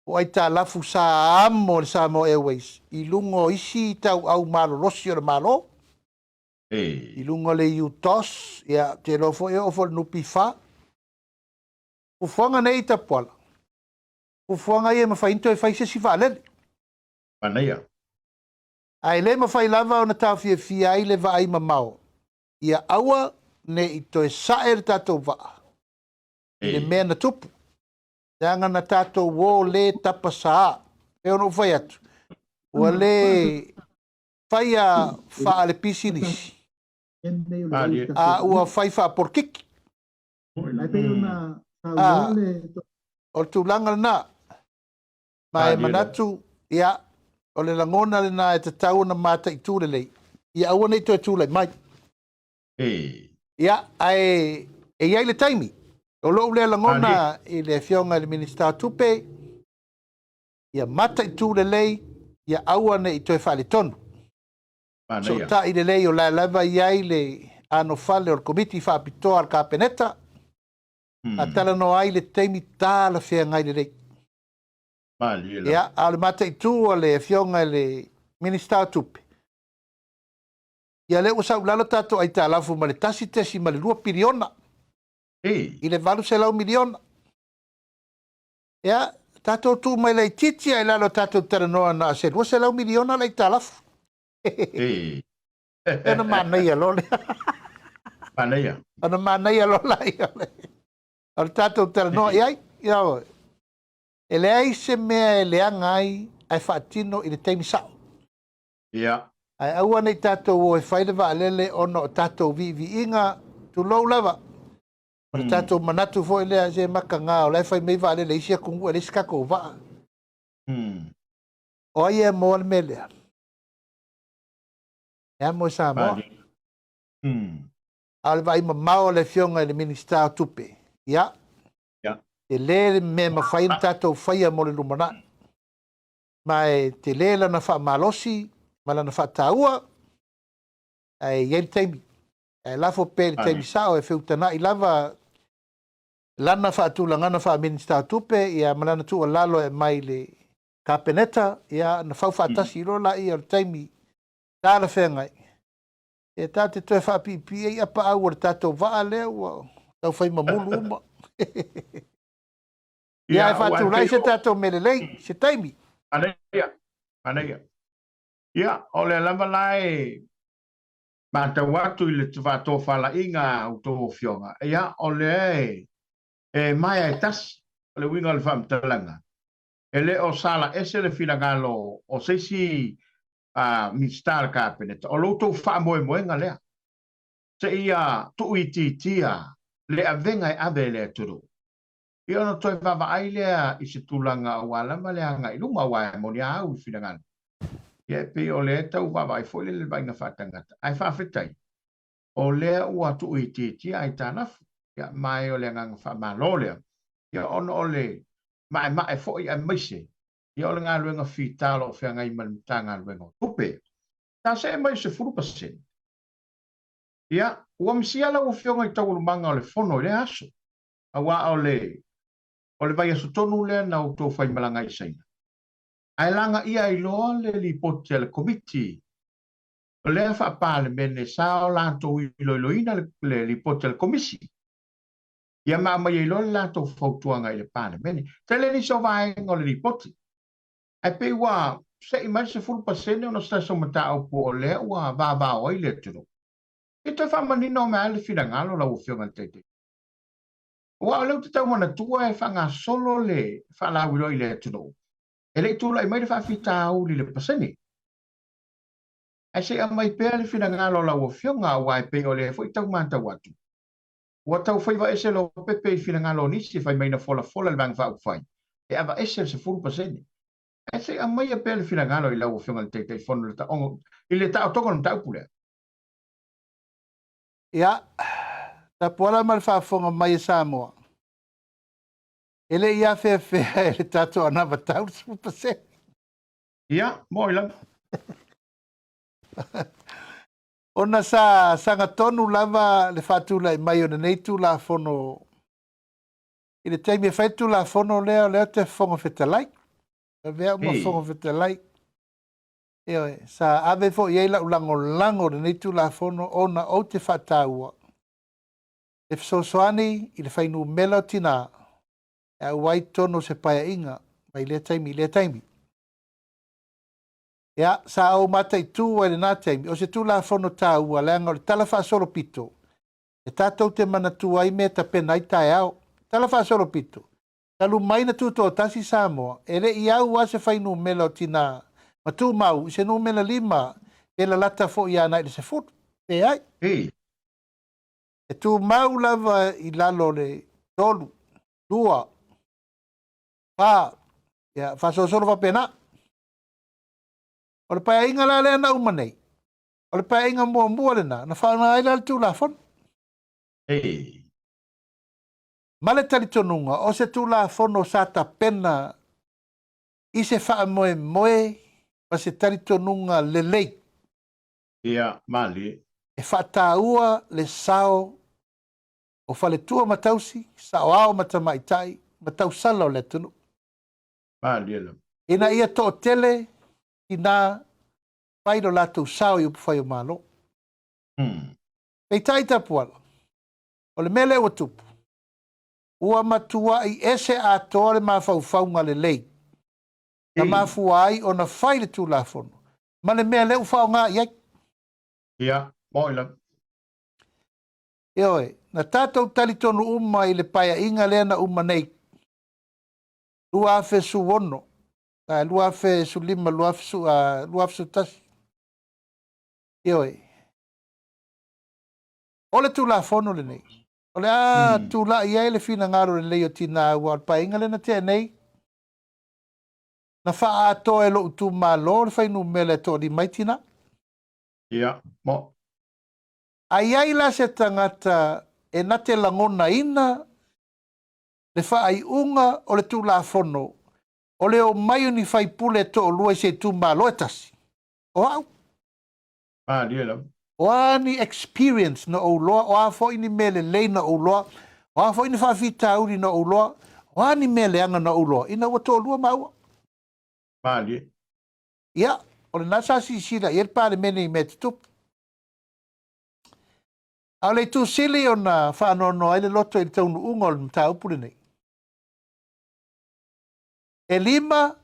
o ai tā lafu sa amo le Samoa Airways. I lungo isi tau au malo rosi o le malo. I lungo le UTOS. Ia te lofo e ofo le nupi wha. Ufuanga nei ta poala. Ufuanga ia mawhainto e whaise si whaalele. Ai le mawhai lava o na tau fia ai le wa ai mamao. Ia aua ne i toe sae le tātou waa. I le mea na tupu. Teanga na tātou wō le tapa saa. E ono whai atu. Ua le whai a wha le pisinisi. A ua whai wha porkiki. O tūlanga le nā. Ma e manatu, ia, o le langona le nā e te tau na mata i tūle lei. Ia aua nei toe tūlei mai. Ia, e iai le taimi. O loo le langona i le fionga le minista tupe. Ia mata i tūle lei. Ia aua nei i toe whale tonu. So ta i le lei o la lava iai le ano fale o le Komiti Faamisionare al kapeneta. A tala no ai le taimi tā la fea ngai le lei. Ia, a le mata i tū o le fionga le minista tupe. Ia le usau lalo tātou ai tā lafu ma le tasi tesi ma le 2 piriona. I le valu se lau miliona. Ia, tātou tū mai lei titi ai lalo tātou taranoa na se 2 se lau miliona lei tā lafu. Ana manai alole. Ana manai alola ia le. Ana tātou taranoa iai. Ia oi. E le ai se mea e le angai ai whaatino i le teimi sao. Ia. Ai aua nei tātou o e whaile wa alele ono o tātou vi inga tu lau lava. O tātou manatu fo elea se maka ngā o lai whai mei wa alele isia kungu e lesi kako wa. O ai e moa le melea. Ea mo Samoa. Ale vai mamao le fionga le minista o tupe. Ia. Te le me mawhaina tātou whaia mo le lumana. Mai te le lana wha malosi. malana whataua, ai yei taimi. Ai lafo pēle taimi sao e whiutana I lava lana whaatulangana wha minister tupe, ia malana tua lalo e mai le kapeneta, ia na whauwhatasi rola I ar taimi, tāra whengai. E tāte toi whapipi e apa au ar tātou waa leo, tau whai mamulu uma. Ia e whaatulai se tātou melelei, se taimi. Aneia. Ia, o le lava lai, mata watu I le tuwato whala inga o tō fionga. Ia, o le e mai e tas, o le winga le whamtalanga. E le o sala ese le filangalo, o seisi mistar kapeneta. O loto wha moe moenga lea. Se ia tuititia, le avenga e ave le turu. Ia no toi vava ai lea I se tūlanga o alama lea ngai lunga wa e moni au I filangalo. Ia pe o le tau vava ai foi le vainga whatangata. Ai whawhetai. O lea ua tuititia ai tānafu. Ia mai o le ngang whamalo lea. Ia ono o le mai foi ai maise. Ia o le ngā luenga whitalo o whia ngai manita ngā luenga o tupe. Tā se e mai se 4%. Ia, ua misiala o whionga I tau manga o le whono le aso. A wa o le vai aso tonu lea na o tō whai malanga I saina. Ai langa ia I loa le li poti le komiti. O lea wha pāle mene sa o lanto I loiloina le li poti le komisi. Ia maa mai I loa le lanto whautuanga I le pāle mene. Te le ni so vai o le li poti. Ai pe ua se I mai se 4% o no staso mata au po o lea ua vava o I le tiro. I toi whamanino mea le whirangalo la uwhionga teite. Ua o leu te tau mana tua e whanga solo le whalawiro I le tiro. E le tūla I mai le whawhita au li le pasene. Ai se a mai pēr le whirangalo la uwhionga ua e pe o le fo I tau manta watu. Ua tau whaiva ese lo pepe I whirangalo nisi whai mai na fola le vang whau whai. E ava ese se 4%. Ai se a mai a pēr le whirangalo I la uwhionga le teite I whono le taongo. I le tau toko na tau pulea. Ia, ta pola mal whaafonga mai Samoa. Ele ia whewhea e le tato anava tau 4%. Ia, moi lang. Ona sa sanga tonu lava le whaatula I mai o nei tu la fono. I le taimi e whaitu la fono leo te whonga whetalai. E vea uma whonga whetalai. Eoe, sa ave fo iei la ulango nei tu la fono ona o te whataua. E wsosoani I le whainu mela o tina. E au wai tono se paia inga. Mai le taimi. Ia, sa au mata I tū le nā taimi. O se tū la fono tā ua leanga o le tala wha solo pito. E tātou te mana tū ai me ta pena I tae au. Tala wha solo pito. Talu mai na tū tō tasi Samoa. E le I au wa se whainu mela o tina. Ma tū mau, se nu mela 5. E la lata fo I ana I le se fut. E ai. E tū mau lava I lalo le tolu. 2. Pa. Ia, wha solo wa pena. O le paia inga la lea na umanei. O le paia inga mua le na whaana ai la le tū la fon. Ma le tali tonunga, o se tū la fono sa ta pena I se wha moe ma se tali tonunga le lei. Ia, mali. E wha tā ua le sao o whale tua matausi, sao ao matamaitai, matau sala o le tunu. Mali ela. Ina ia to tele I nā whairo lātou sao I upu whai o mālo. Pei tai tapuala. O le mele ua tupu. Ua matua I ese a tōre mā whauwhaunga le lei. Na mā fua ai o na whai le tū la fono. Ma le mea leu whao ngā iai. Ia, moi lang. Eoe, na tātou tali tonu uma I le paia inga lea na uma nei. Lua afe su wono. Lua afe su 5, lua afe su tasi. Eoe. O le tū la fono le nei. O le tū la iai le fina ngaro le lei o tina ua al paia inga le na tea nei. Na wha ato e lo utu malo le whainu mele to di mai tina. Ia, mo. Ai ai la se tangata e na te langona ina le wha ai unga o le tū la fono o le o mai ni whai pule to o lua se tū malo e tasi. O au. Love. O ani experience na o loa. O a fo ini mele lei na o loa. O a fo ini whawhita uri na o loa. O ani mele anga na o loa. Ina wato lua maua. Ia. O le nasa si sila. Ier pare mene I me tutup. A le tu sili o na whaanono ai le loto I le taunu unga o le mta upuri nei. E lima.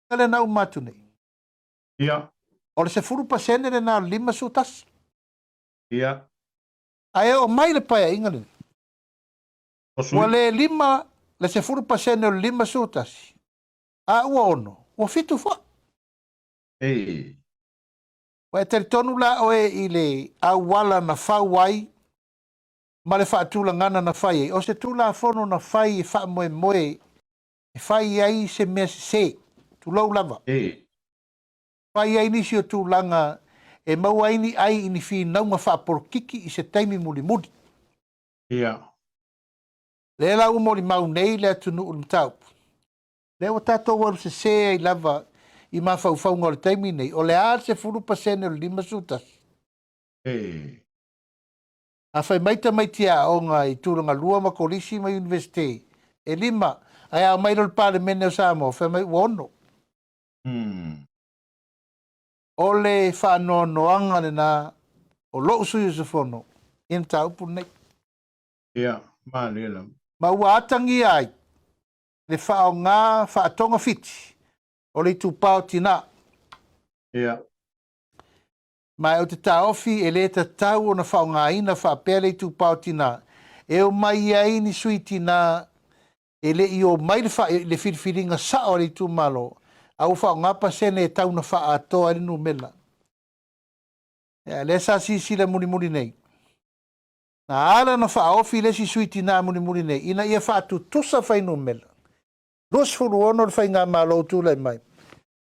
Kale na umatu nei. Ia. O le se furu pasene le na lima sutas. Ia. Ai o mai le paia inga le. Wa le lima, le se furu pasene o le lima sutas. A ua ono. Ua fitu fa. Wa e teritonu la oe I le awala na whawai. Ma le whaatula ngana na whai. O se tula fono na whai e wha moe moe. E whai ai se mea se. Tulau lava. Whai ai nisi o tūlanga e maua ini ai ini whi naunga whaaporokiki I se taimi muli muli. Ia. Le la umori mau nei le atunu ulu mtaupu. Le o tato waru se se I lava I ma whau ngore taimi nei. O le ar se furu pasene o lima sutas. A whai maita maitia o ngā I tūranga lua ma kolisi ma universite. E lima. Ai au mairo le pare mene o Samoa. Whai mai uono. O le whaanoanoanga le nā o loo sui o se whono. In taupu nei. Ia. Love. Ma ua atangi ai. Le whao ngā whaatonga fiti. O le tūpao tina. Ia. Mai o te taofi e le ta tau o na whao ngā ina whaapea le tūpao tina. E o mai ai ni sui tina. E le I o mai le whiriwhiringa sa o le tūmalo. Au whao ngā pasene e tau na wha atoa I nu mela. Le sa si sila muni nei. Na ala na wha ofi le si suiti nā muni nei. Ina ia wha tu tusa whai nu mela. Ruas furu ono le whai ngā malo tu lai mai.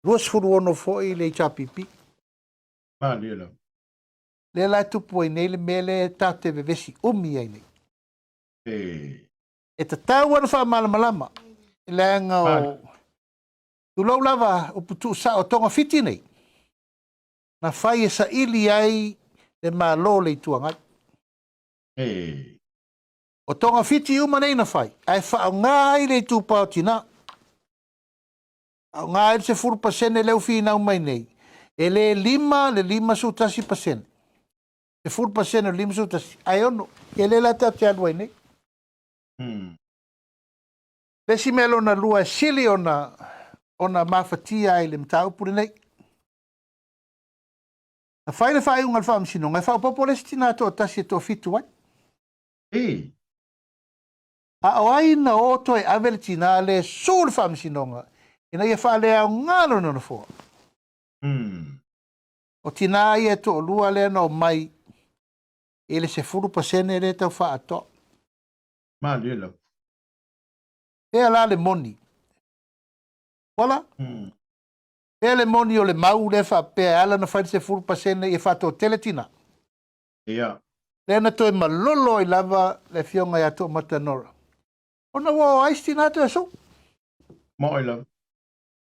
Ruas furu ono fo I le chapipi. Love. Le lai tupu ai nei le mele tā te vevesi umi ai nei. E ta tau ana wha malamalama. Le anga o... Tulau lava o putu sa o tonga fiti nei. Na whai e sa ili ai le malo le tuangai. O tonga fiti uma nei na whai. Ai wha ngā ai le tūpao tina. Au ngā ai se furu pasene leu whina umai nei. E le lima sutasi pasene. Se furu pasene lima sutasi. Ai ono. E le la tati aluai nei. Lesi melo na lua sili ona mafatia ai le mtaupuri nei. A whaile whai unga wha msino. Ngai whao popolesi tina to tasi to fitu ai. A o ai na o toi avele tina le sul wha msino. Ina ia wha lea ngalo na fua. O tina ia to o lua lea no mai. Ele se furu pasene le tau wha ato. Love. Ea la le moni. Wala? Ea le moni o le mau le wha pēa ala na whaile se furu pasene I whato teletina. Ia. Le na toi malolo I lava le fionga I ato matanora. Ona wo aisti na to so. Love.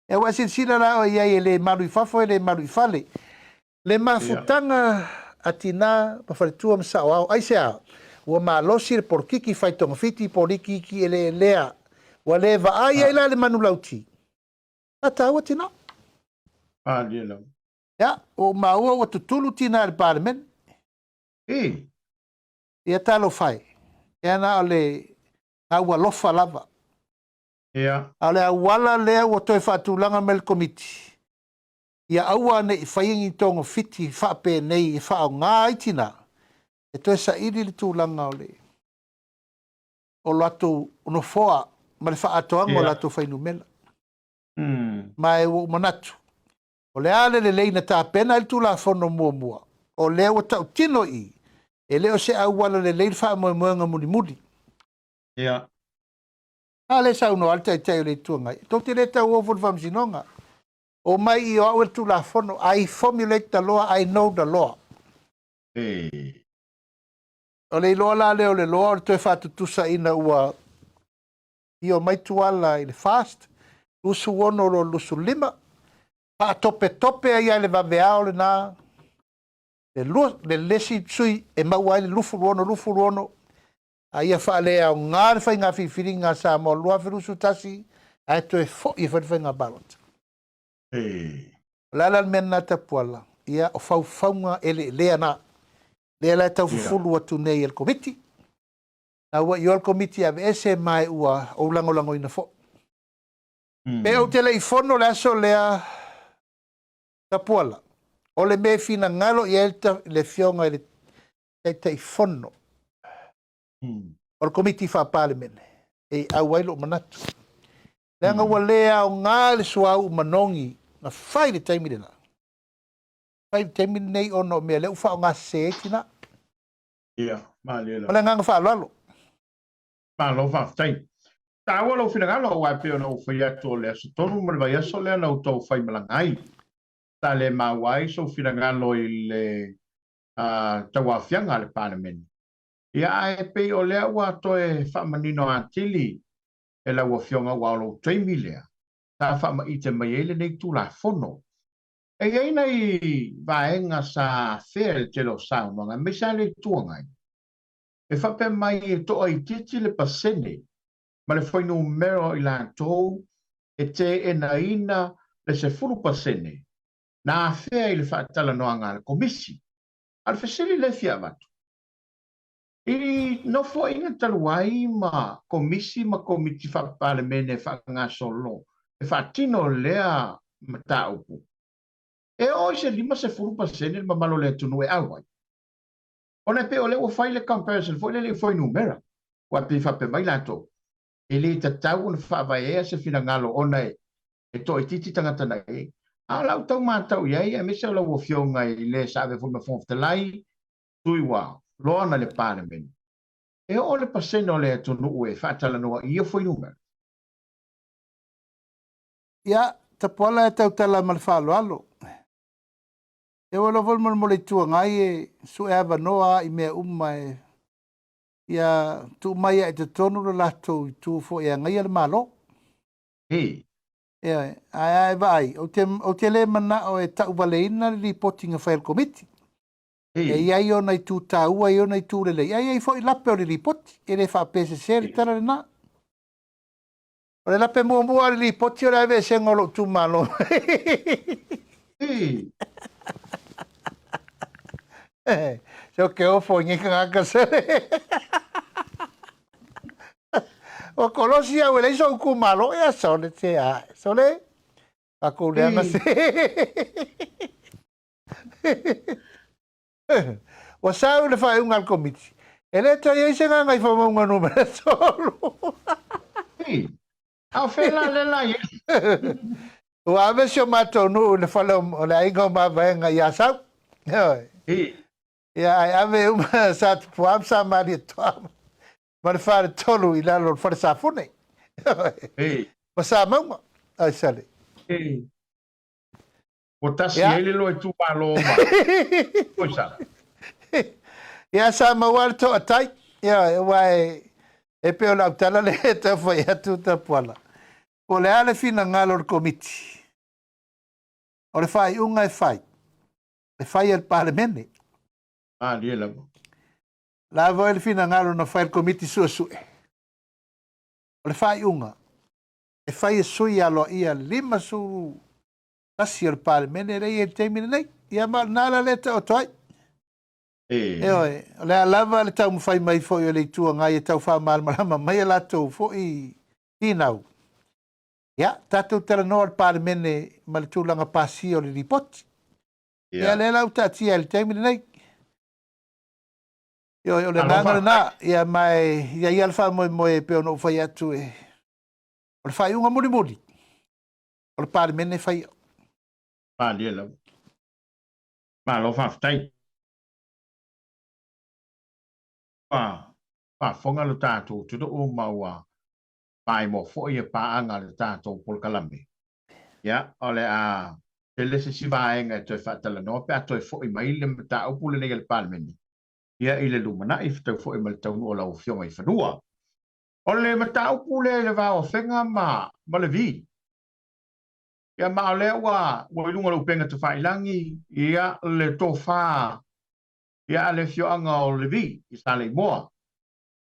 E wa sin sina la o ia le maru I fafo e le maru I fale. Le mafutanga atina pa fale tua msa o ai se a. Ua malosi le porkiki whaitonga fiti porkiki e le lea. Wa le va ai la le manulauti. Ata wa tina. Love. Ya, o maua o tutulu tina le parliament. Ia talo fai. Ia na ole aua lofa lava. Ale awala lea o toi whaatulanga mel komiti. Ia aua ne I whaingi tongo fiti whape nei I whao ngā itina. E toi sa iri li tūlanga ole. O lato uno foa. Ma le whaatoanga o lato whainu mela. Ma e o manatu. O le ale le leina tā pena il tūla whono mua. O lea o tau tino I. E leo se awala le leina wha moe moenga muni muni. Ale sa uno alta I teo le tuangai. Tō te le tau ovo le whamsinonga. O mai I o awer tūla whono. I formulate the law. I know the law. O le loa la leo le loa. O le toi whatutusa ina ua I o mai tuala I le fast. Lusu ono ro lusu lima. Pa tope ai le vaveao le na. Le lesi sui e maua le lufu rono. Ai fa le au ngar fa nga firinga sa mo lua firusu tasi. Ai to e fo i fa nga balot. Lala mena ta puala. Ia o faunga ele leana. Lea tau fulu atu nei el komiti. Na ua i ol komiti ave ese mai ua o lango ina fo. Pe o tele i fono le aso lea tapuala. O le me fina ngalo i elta le fionga le i fono. O le komiti whapale mene. E au wailo manatu. Leanga ua lea o ngā le suau manongi na whai le taimire na. Whai le taimire nei ono mea le ufa o ngā seetina. Ia, malia. Ole nganga whaalalo. Malo whaftai. Tāua lau whina ngalo wai peo na uwhai atu le aso tonu mara vai aso lea na utau whai malangai. Tā le mawai so whina ngalo i le tawawhianga le Parliament. Ia ae pei o lea ua toe whamanino atili e la ua whionga walo teimi lea. Tā whama i te mai ele nei tū la fono. E eina i vaenga sa whea te lo saunanga, me sa le tuangai. E whape mai e toa i titi le pasene, ma le whainu mero i la tōu, e te e na ina le se furu pasene, na whea i le whaatala noanga le komisi, al wheseri le fia watu. I no fo inga taluai ma komisi ma komiti whapale mene whanga solo, e whaatino lea mata upu. E oi se lima se furu pasene ma malo le tunu e awai. Ona pe ole o fai le comparison foi le foi numera. Wa pe fa pe mai lato. Ele ta tau un fa vai e se fina ngalo ona e to i titi tangata na e. A lau tau mātau iai, e mese la o fionga i le save fu me fonf te lai, tui wa, loana le Parliament. E o le pasene o le tunu ue, whaatala noa, ia foi numera. Ia, ta pola e tau tala malfalo alo. E wala volmol mo le tua ngai e su e ava noa i mea e ia tu mai e te tonu le lato i tu fo e ngai le malo. Hei. Ia, ai vai, o te le mana o e tau valeina li reporting a file committee. E iai o nei tu taua i o nei tu lele. Iai fo i lape o li report, e le wha pese seri tara le na. O le lape mua li report o le ave se ngolo tu malo. Hei. So ke o fo ngi ngaka sere. O kolosia o le so ku malo e so le te a. So le a ku le na se. O sa le fa un al komiti. Ele to ye se nga ngai fo mo nga numero solo. Au fela le la ye. O ave se mato no le falo o le ingo ma venga ya sa. Ya ave uma sa puam sa mari to. Mar fare tolu i lalo fare sa fune. O sa mo ai sale. O tasi ele lo e tu palo ma. Poisa. Ya sa ma warto atai. Ya wai e pe o la tala le te foi atu ta pola. O le ale fina ngalo komiti. O le fai unga e fai. E fai al Parlamento. Ah, dia la. La vo el fina ngalo na fai komiti su su. O le fai unga. E fai sui alo ia lima su kasi al Parlamento e rei e teimine nei. Ia ma nala leta o toi. Le lava le tau mwhai mai fo i o le tua ngai e tau wha malama mai la tau fo i nau. Ia, tātou tera noa al Parliament ma le tūlanga pasi o le ripoti. Ia le lau tātia le teimine nei. Ia o le ngangara nā, ia mai, ia i alfa moe peo no whai atu e. O le whai unga muri. O le Parliament e whai. Pa dia lau. Ma lo whaftai. Pa fonga lo tātou, tuto o maua. Pai mo fo ia paanga le tātou polkalame. Ia, ole a tele se si vaenga toi whatala no, pe a toi fo i mai le mata upule nei le Parliament. Ia i le lumana i whatau fo i mai taunu o lau fionga i whanua. Ole mata upule le vao whenga ma le vi. Ia maole wa ilunga lo penga te whailangi, ia le tofa, ia le fioanga o le vi, i Samoa.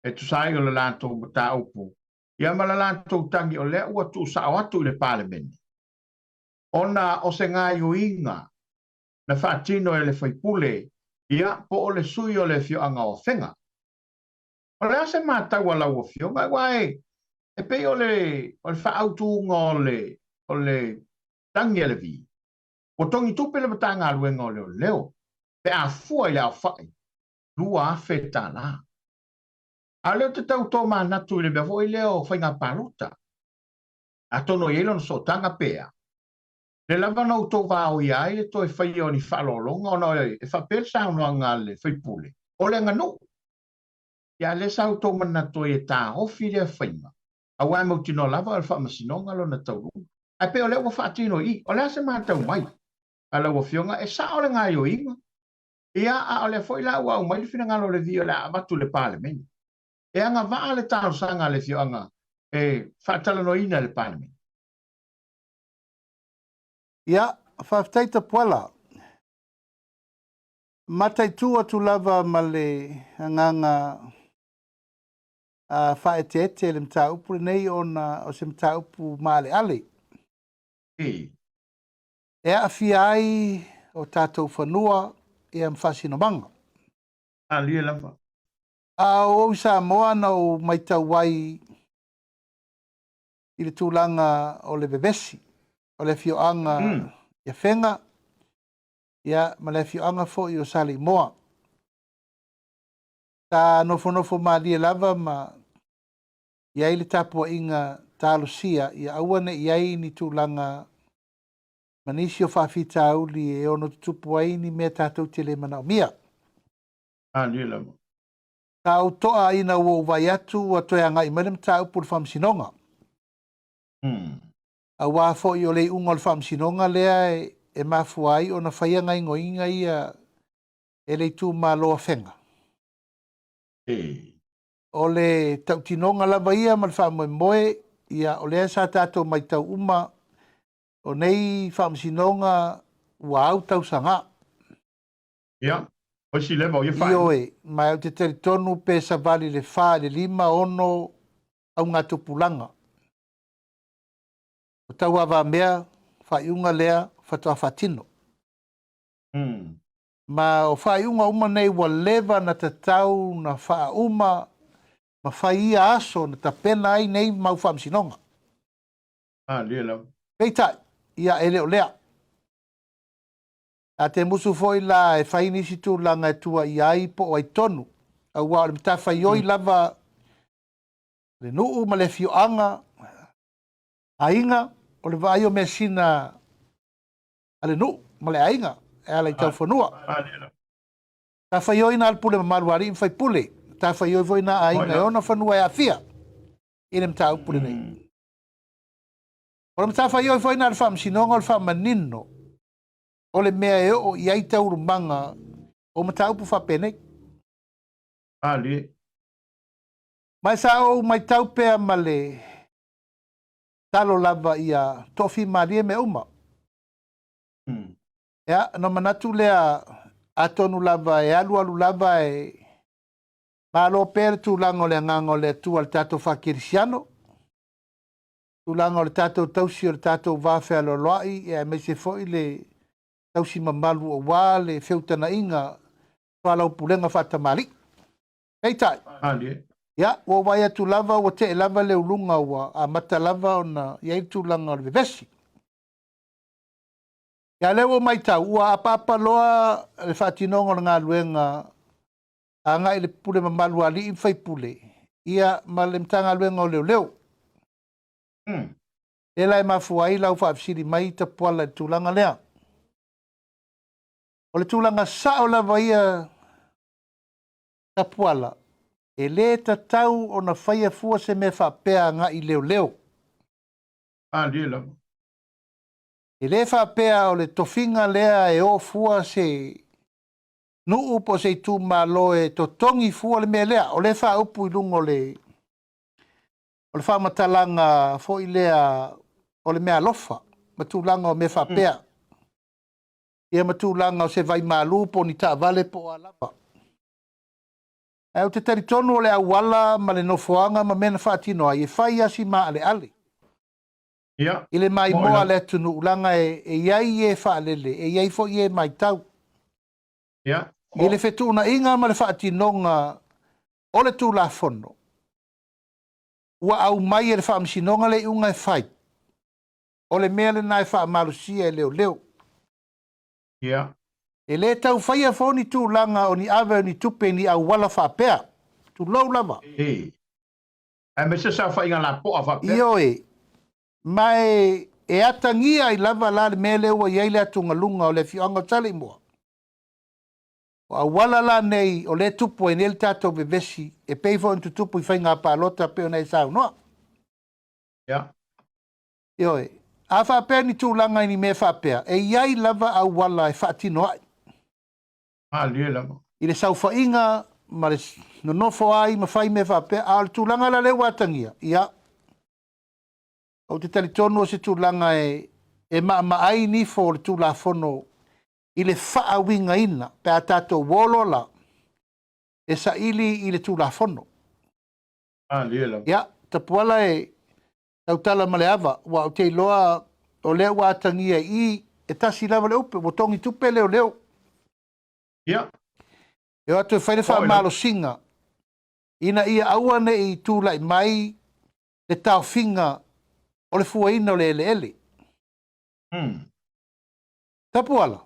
E tu sai o le lanto mata upu. Ia ma le lanto tangi o le ua tu sa atu le parliament. Ona o se ngā inga, na whaatino e le whaipule, ia po o le sui o le fioanga o whenga. O le ase mātau a lau o fionga, wae, e pe o le whaautunga o le tangi e le vi. O tongi tupe le matanga aluenga o leo. Pe a fua i le au whai. Lua a whetana. A leo te tau tō mānatu i le mea i leo whainga paruta. A tono i elon so tanga pea. Le lava nau tō vāo i ai e tō e whai o ni whalolonga o no e whapel saunua ngā le whaipule. O le nganu. Ia le sau tō manatu i e tā ofi le whainga. A wai mau tino lava al whamasinonga lo na taurunga. A pe o leo whaatino i. O le ase mātau mai. A lau fionga e sa o le ngā i o inga. Ia a o le foi la ua umai fina ngalo le vio la avatu le parliament. E anga vaa le tau sanga le fionga e whaatala no ina le parliament. Ia, whaftaita puala. Matai tua tu lava ma le nganga whaetete le mta upu nei o se mta upu maale ale. E a ai o tātou whanua e am whasino manga. Lia lava. A o Samoa na o maitau wai i le tūlanga o le bebesi. O le fioanga ia whenga. Ia ma le fioanga fo i o Samoa. Tā nofo ma lia lava ma iai le tapua inga tālosia ia awane iai ni tūlanga manisi o whawhita auli e ono tupu ai ni mea tātou te le mana o mia. Lia lava. Tā o toa ina ua vai atu a toi anga i merem tā upu le whamsinonga. A wā fo i o le unga le whamsinonga lea e mafua ai o na whaianga ingo inga ia e le tū mā loa whenga. O le tautinonga lava ia ma le whamoe moe ia o lea sa tātou mai tau uma o nei whamsinonga ua au tau sanga. Ia, o si lewa o ia whai. Io e, mai au te teritonu pe sa vali le wha le 5 ono au ngā tupulanga. O tau awa mea, whaiunga lea, whatoa whatino. Ma o whaiunga uma nei wa lewa na te tau na wha uma ma whaia aso na ta pena ai nei mau whamsinonga. Lia lava. Peitai, ia ele o lea. A te musu foi la e whainisi tu langa e tua i ai po o ai tonu. A ua o le mta whaioi lava le nuu ma le fioanga a inga o le vai o mea sina a le nuu ma le ainga e ala i tau whanua. Ta whaioi na alpule ma maruari i whaipule. Ta whaioi voi na a inga e ona whanua e a fia. I le mta upule nei. O le mta whaioi voi na alfa msinonga o le whamanino. O le mea e o i aita urumanga o mata upu whapene. Mai sa o mai tau pea ma le talo lava ia tofi marie me uma. Ea, no manatu lea atonu lava e alu lava e malo pere tu lango le ngango le tu al tato whakirisiano. Tu lango le tato tausi o le tato wawhea lo loai e me se foi le tausi mamalu o wā le whiutana inga whalau pulenga whatamari. Hei tai. Ia, o vai atu lava o te lava le ulunga wa a mata lava o na iai tu langa o le vevesi. Ia leo mai tau, ua apapa loa le whatinongo ngā luenga a ngai le pule mamalu ali i whai pule. Ia ma le mtanga luenga o leo leo. E lai mafua i lau whaafsiri mai ta puala le tūlanga lea. O le tūlanga sao lava ia ta puala. E le ta tau o na whaia fua se me whapea ngā i leo leo. E le whapea o le tofinga lea e o fua se nuu po se tū malo e to tongi fua le mea lea. O le wha upu i lungo le o le whamatalanga fo i lea o le mea lofa. matulanga o me whapea. Ia matulanga o se vai malu po ni ta vale po a lava. E o te taritonu o le awala ma le nofoanga ma mena whaatinoa i e whai asi ma ale ale. Ia. I le mai moa le tunu ulanga e iai e whaalele, e iai fo i e mai tau. Ia. I le whetuna inga ma le whaatinonga o le tū la fono. Ua au mai e le whaamisinonga le unga e whai. O le mea le nai whaamarusia e leo leo. Ia. E le tau whaia fōni tū langa o ni awe o ni tupe ni au wala whapea. Tu lau lava. E me se sa whainga la po a whapea. Io e. Mai e atangia i lava la le mea leo i eile atunga lunga o le fionga tali mua. O a wala la nei o le tupu e nel tato bevesi e peifo intu tupu i whainga pālota peo nei sau noa. Ia. Io e. A whapea ni tū langa ni me whapea. E iai lava au wala e whaatino ai. Lie lava. I le sau whainga ma le nonofo ai ma whai me whapea. A le tū langa la leo atangia. Ia. O te talitonu o se tū langa e ma ai ni fo le tū la fono i le whaawinga ina pe a tātou wolola e sa ili i le tū la fono. Lie lava. Ia. Tapuala tau tala ma le awa, wa o te loa o leo watangia i e tasi lava le upe, o tongi tupe leo leo. Ia. E atu e whaine wha malo singa, ina ia awane i tūlai mai le tau finga o le fuaina o le ele ele. Tapuala,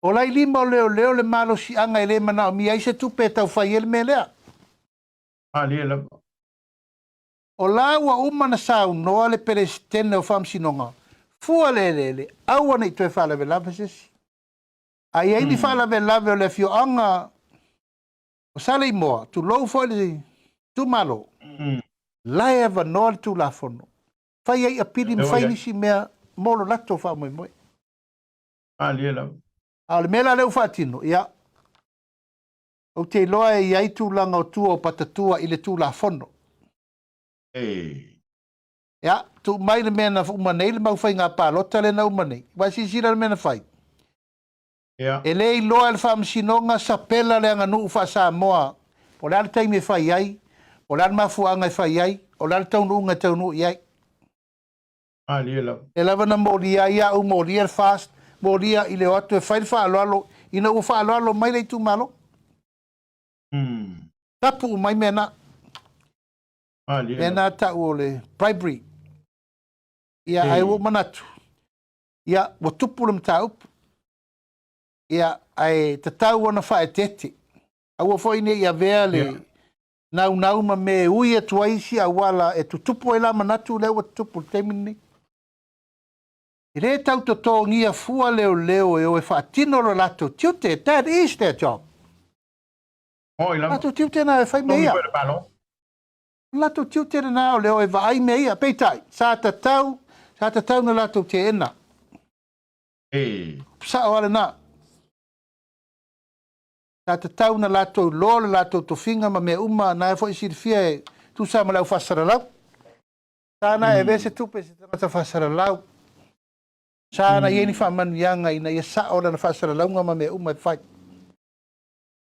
o lai lima o leo leo le malo si anga i le mana o mi aise tupe tau whai ele me lea. Lie lava. O la ua umana sau noa le peresitene o whamsinonga. Fua le aua nei tue whalawe lava sesi. Ai ei ni whalawe lava o le fio anga o sale i moa, tu lou fo le tu malo. Lai eva noa le tu la fono. Whai ei apiri mi whai nisi mea molo lato wha moe moe. Lie lava. A le mela leu whaatino, ia. O te loa e iai tu langa o tua o patatua i le tu la fono. Ja, tu mai le mena umanei le mau whai ngā pālota le na umanei. Wai si sira le mena whai. E le i loa le whaamisinonga sa pela le anga nuu wha Samoa. O le ale taimi e whai ai. O le ale mafuanga e whai ai. O le ale taunu unga taunu iai. Lie lava. E lava na moria ia u moria le fast. Moria i le oatu e whai le whaaloalo. Ina u whaaloalo mai le tu malo. Tapu u mai mena. Mena tau o le bribery. Ia ai o manatu. Ia o tupu le mta upu. Ia ai tatau ona whae tete. Au o fwoi ne ia vea le nau ma me ui e tuaisi a wala e tutupu e la manatu leo o tupu temini. I re tau to tō ngia fua leo e o e whaatino lo lato tiute. That is their job. Lato tiute na e whai me ia. Lato tiute na o leo e vai me ia. Peitai, sa tatau na lato te ena. Sa o ale na. Sa tatau na lato lo le lato to finga ma me uma na e fo isi fia e tu sa ma lau fasara lau. Sa na e vese tupe se tamata fasara lau. Sa na ieni wha manu yanga ina ia sa o na fasara lau nga ma me uma e fai.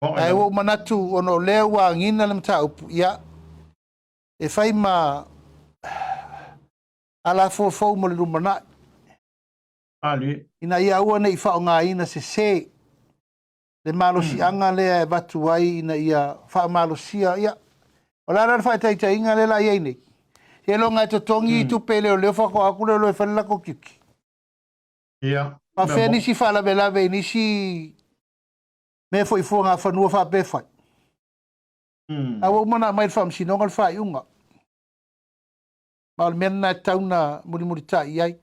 Ai o manatu ono leo wa ngina le mta upu ia. E fai ma ala fo mo le lumana. Ina ia ua nei wha o ngā ina se le malo si anga lea e batu ai ina ia wha malo sia ia. O la rara whai taita inga le la iei nei. He lo ngai to tongi i tupe leo whako aku leo e whanela ko kiki. Ma whea nisi whalawe lawe nisi me fo i fua ngā whanua wha pewhai. Awa umana mai whamsinonga le whai unga. Ma o le mena tauna muri ta iai.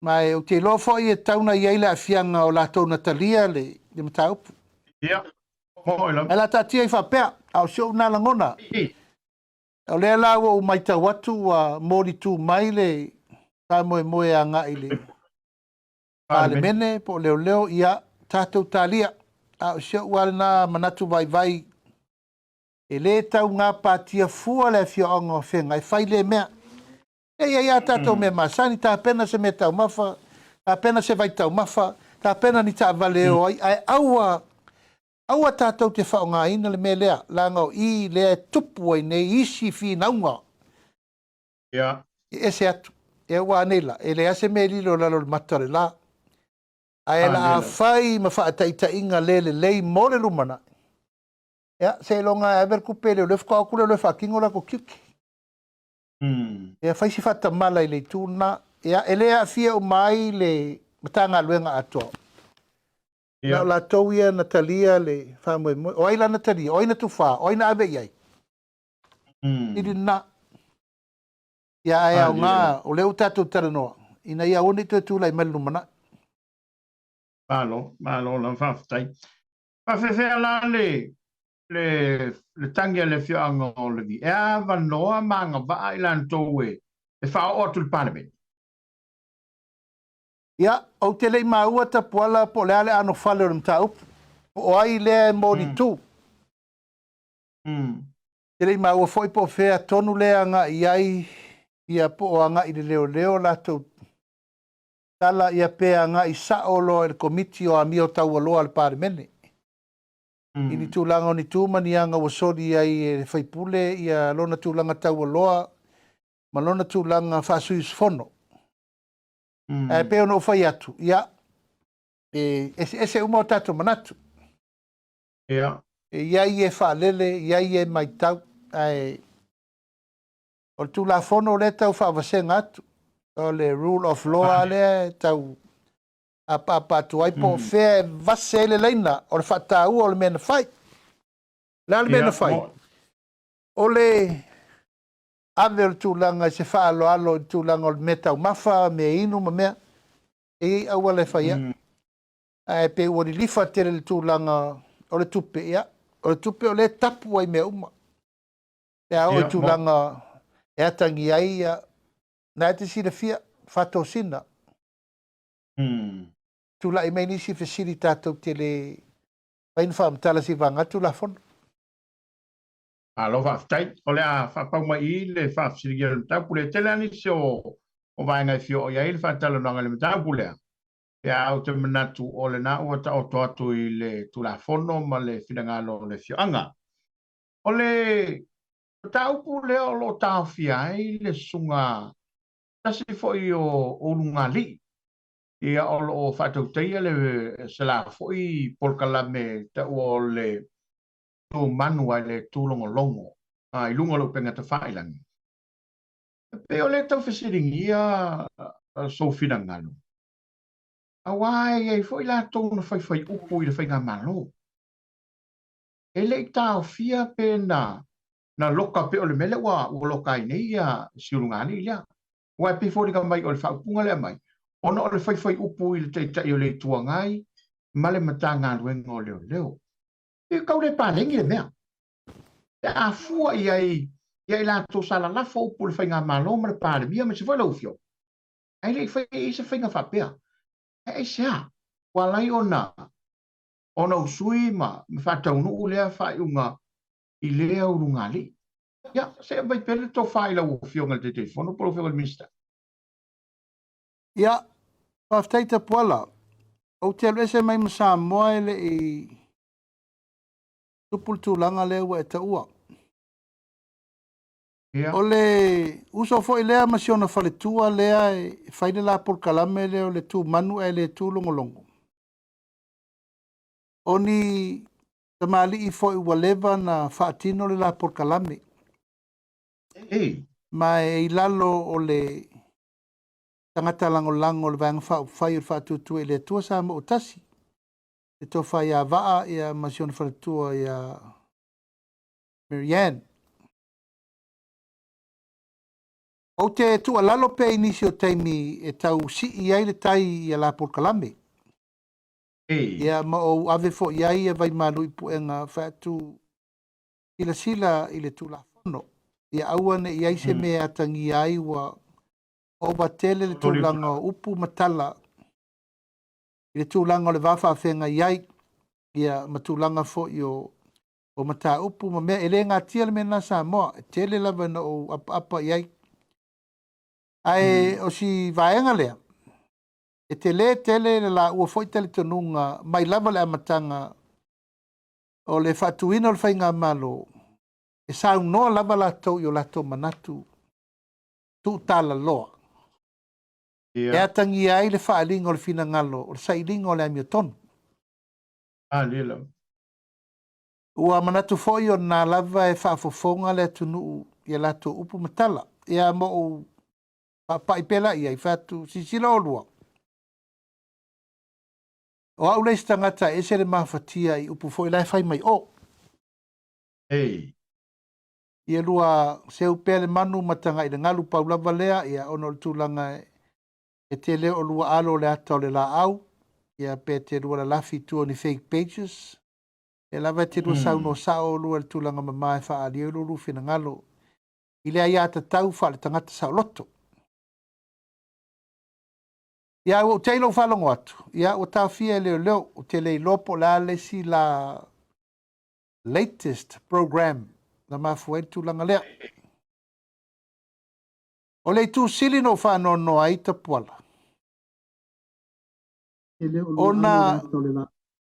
Mai o te lofo i e tauna iai le afianga o la tauna talia le mataupu. E la tatia i whapea, au sio na langona. O lea la o mai tau atu a mori tu mai le ta moe a ngā i le. Ale mene po leo ia tātou talia. Au sio wale na manatu vai. E le tau ngā pātia fua le fio ongo whenga. E whai le mea. ia tātou me masani, tā pena se me tau mafa, tā pena se vai tau mafa, tā pena ni tā valeo ai aua tātou te whaonga ina le me lea, langa o I lea tupu ai nei isi whinaunga. Ia. E se atu, e wānela, e lea se me lilo lalo le matare la. Ai la a whai ma whaataita inga lele lei mole lumana. Ia, se longa e ver kupele o le whakaokule o le whakingo la ko kiuki. Ia, whai si whata mala i le tūna. Ia, e lea fia o mai le matanga luenga atoa. Ia. La tauia Natalia le whamoe moe. O aila Natalia, o aina tu wha, o aina abe iai. Iri na. Ia, ai au ngā, o leo tātou taranoa. Ina ia oni tu e tūlai mele lumana. Malo, la whaftai. Whawhewhea la le tangia le whianga o le vi. E a wanoa manga waa i lan tōue. E whao otu le parliament. Ia, au te lei maua ta puala po le ale ano whale o le mta upu. O ai lea mori tū. Te lei maua foi po whea tonu lea nga i ai ia po o anga i le leo la tau tala ia pea nga i saolo e komiti o amio tau aloa le parliament. Ini tūlanga o ni tūmani anga wa sori ai e whaipule ia lona tūlanga tau aloa ma lona tūlanga whasui sfono. E peo no whai atu. Ia, ese uma o tātou manatu. Ia. Ia i e whaalele, ia i e mai tau. O tūla fono le tau whaavasenga atu. O le rule of law le tau apa tu ai po fe vasele leina o le fatau o le mena fai la le mena fai o le ave o tūlanga se whaalo alo tūlanga o le metau mafa me inu ma mea e au le fai e pe o li lifa tere le tūlanga o le tupe ia o le tupe o le tapu ai mea uma e au le tūlanga e atangi ai na te sira fia fato sina. Tula i mai nisi fesiri tātou te le pain whaamtala si vanga tula fono. Alo whaftai, o lea whapau mai I le whafsiri gira le tāpule. Tele anisi o vaengai fio o iai le whatala nanga le tāpulea. Ia au te manatu o le na ua ta o toatu I le tula fono ma le whingalo le fio anga. O le tāupule o lo tāwhia ai le sunga tasi foi o lunga li. Ia o lo whatau teia le sela foi polkalame ta o le tō manu ai le tūlongo longo. I lunga lo penga ta whailangi. Pe o le tau whesiringi ia so whinangalo. A wai ei foi la tōna whai upu I le whainga malo. E le tāo fia pe na loka pe o le mele wa loka I nei ia siurungani ia. Wai pe fōrika mai o le whaupunga le mai. Ona o le whai upu I le teitai o le tuangai, ma le matanga luenga o leo. E kau le pālengi le mea. E a fua I la tō sala lafa upu le whainga malo ma le pālemia ma se whai laufio. Ai le whai se whainga whapea. E sea, walai ona usui ma whataunu u lea whai unga I lea urungali. Ya, se vai pele tō whai lau fionga te te whono polo fionga le minister. Ia, whaftaita puala. O te alu ese mai masa moa ele I tupul tūlanga lewa e ta ua. O le uso fo I lea masiona whale tua lea e whaile la por kalame leo le tū manu e le tū longolongo. O ni tamali I fo I walewa na whaatino le la por kalame. Ma e lalo o le tangata lango le vanga whai ur whaatutu e le tua sa mo utasi. E tō whai a waa I a masiona whale tua I a Marianne. O te tua lalo pe inisi o taimi e tau si I ai le tai I a la por kalame. Ia ma o ave fo I ai e vai malu I puenga whaatu sila I le tula fono. Ia awane I ai se me atangi ai wa o batele le tūlanga upu matala. I le tūlanga o le wafa whenga I ai. Ia matūlanga fo I o mata upu ma mea ele ngā tia le mena Samoa. Tele lava na o apa I ai. Ai o si vaenga lea. E te le tele la ua foi tele tonunga mai lava le amatanga o le fatuina o le whainga malo. E sa noa lava la tau i o la tau manatu. Tu tala loa. E atangi ai le whaalinga o le fina ngalo o le sailinga o le amiotonu. Lila. Ua manatu foi o na lava e whaafofonga le tunu i la tau upu matala. Ia mo o paipela ia i whatu sisila o lua. O au leis tangata e se le mawhatia i upu foi lai whai mai o. Hey. Ia lua se upele manu matanga i le ngalu paulava lea ia ono le tūlanga e te leo o lua alo le ata o le la au. Ia pe te lua la lafi tu ni fake pages. E lava te lua sauno sao lua le tūlanga mamae wha ali e lulu fina ngalo. I lea ia ta tau wha le tangata sao loto. Ia o teilo whalongo atu. Ia o tau fia leo o te lei lopo la lesi la latest program na mafuai tūlanga lea. O lei tū sili no whanono ai ta puala. Ona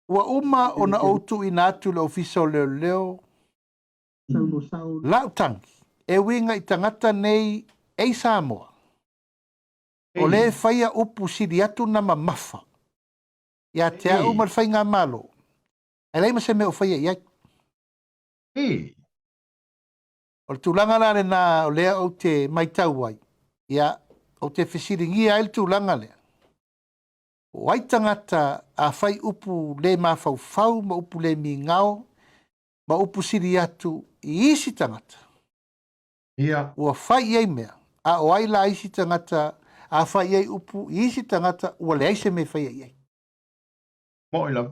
ua uma ona outu i natu le ofisa o leo. Lautangi e winga i tangata nei e Samoa. O le whaia upu siri atu na mamafa. Ia te au mar whainga malo. E leima se me o whaia iai. O le tūlanga la le na o lea o te maitau ai. Ia o te whisiringia el tūlanga lea. O ai tangata a whai upu le mawhau ma upu le mi ngao ma upu siri atu i isi tangata. Ua whai iei mea. A o ai la isi tangata a whai iei upu i isi tangata ua le aise me whai iei. Moila.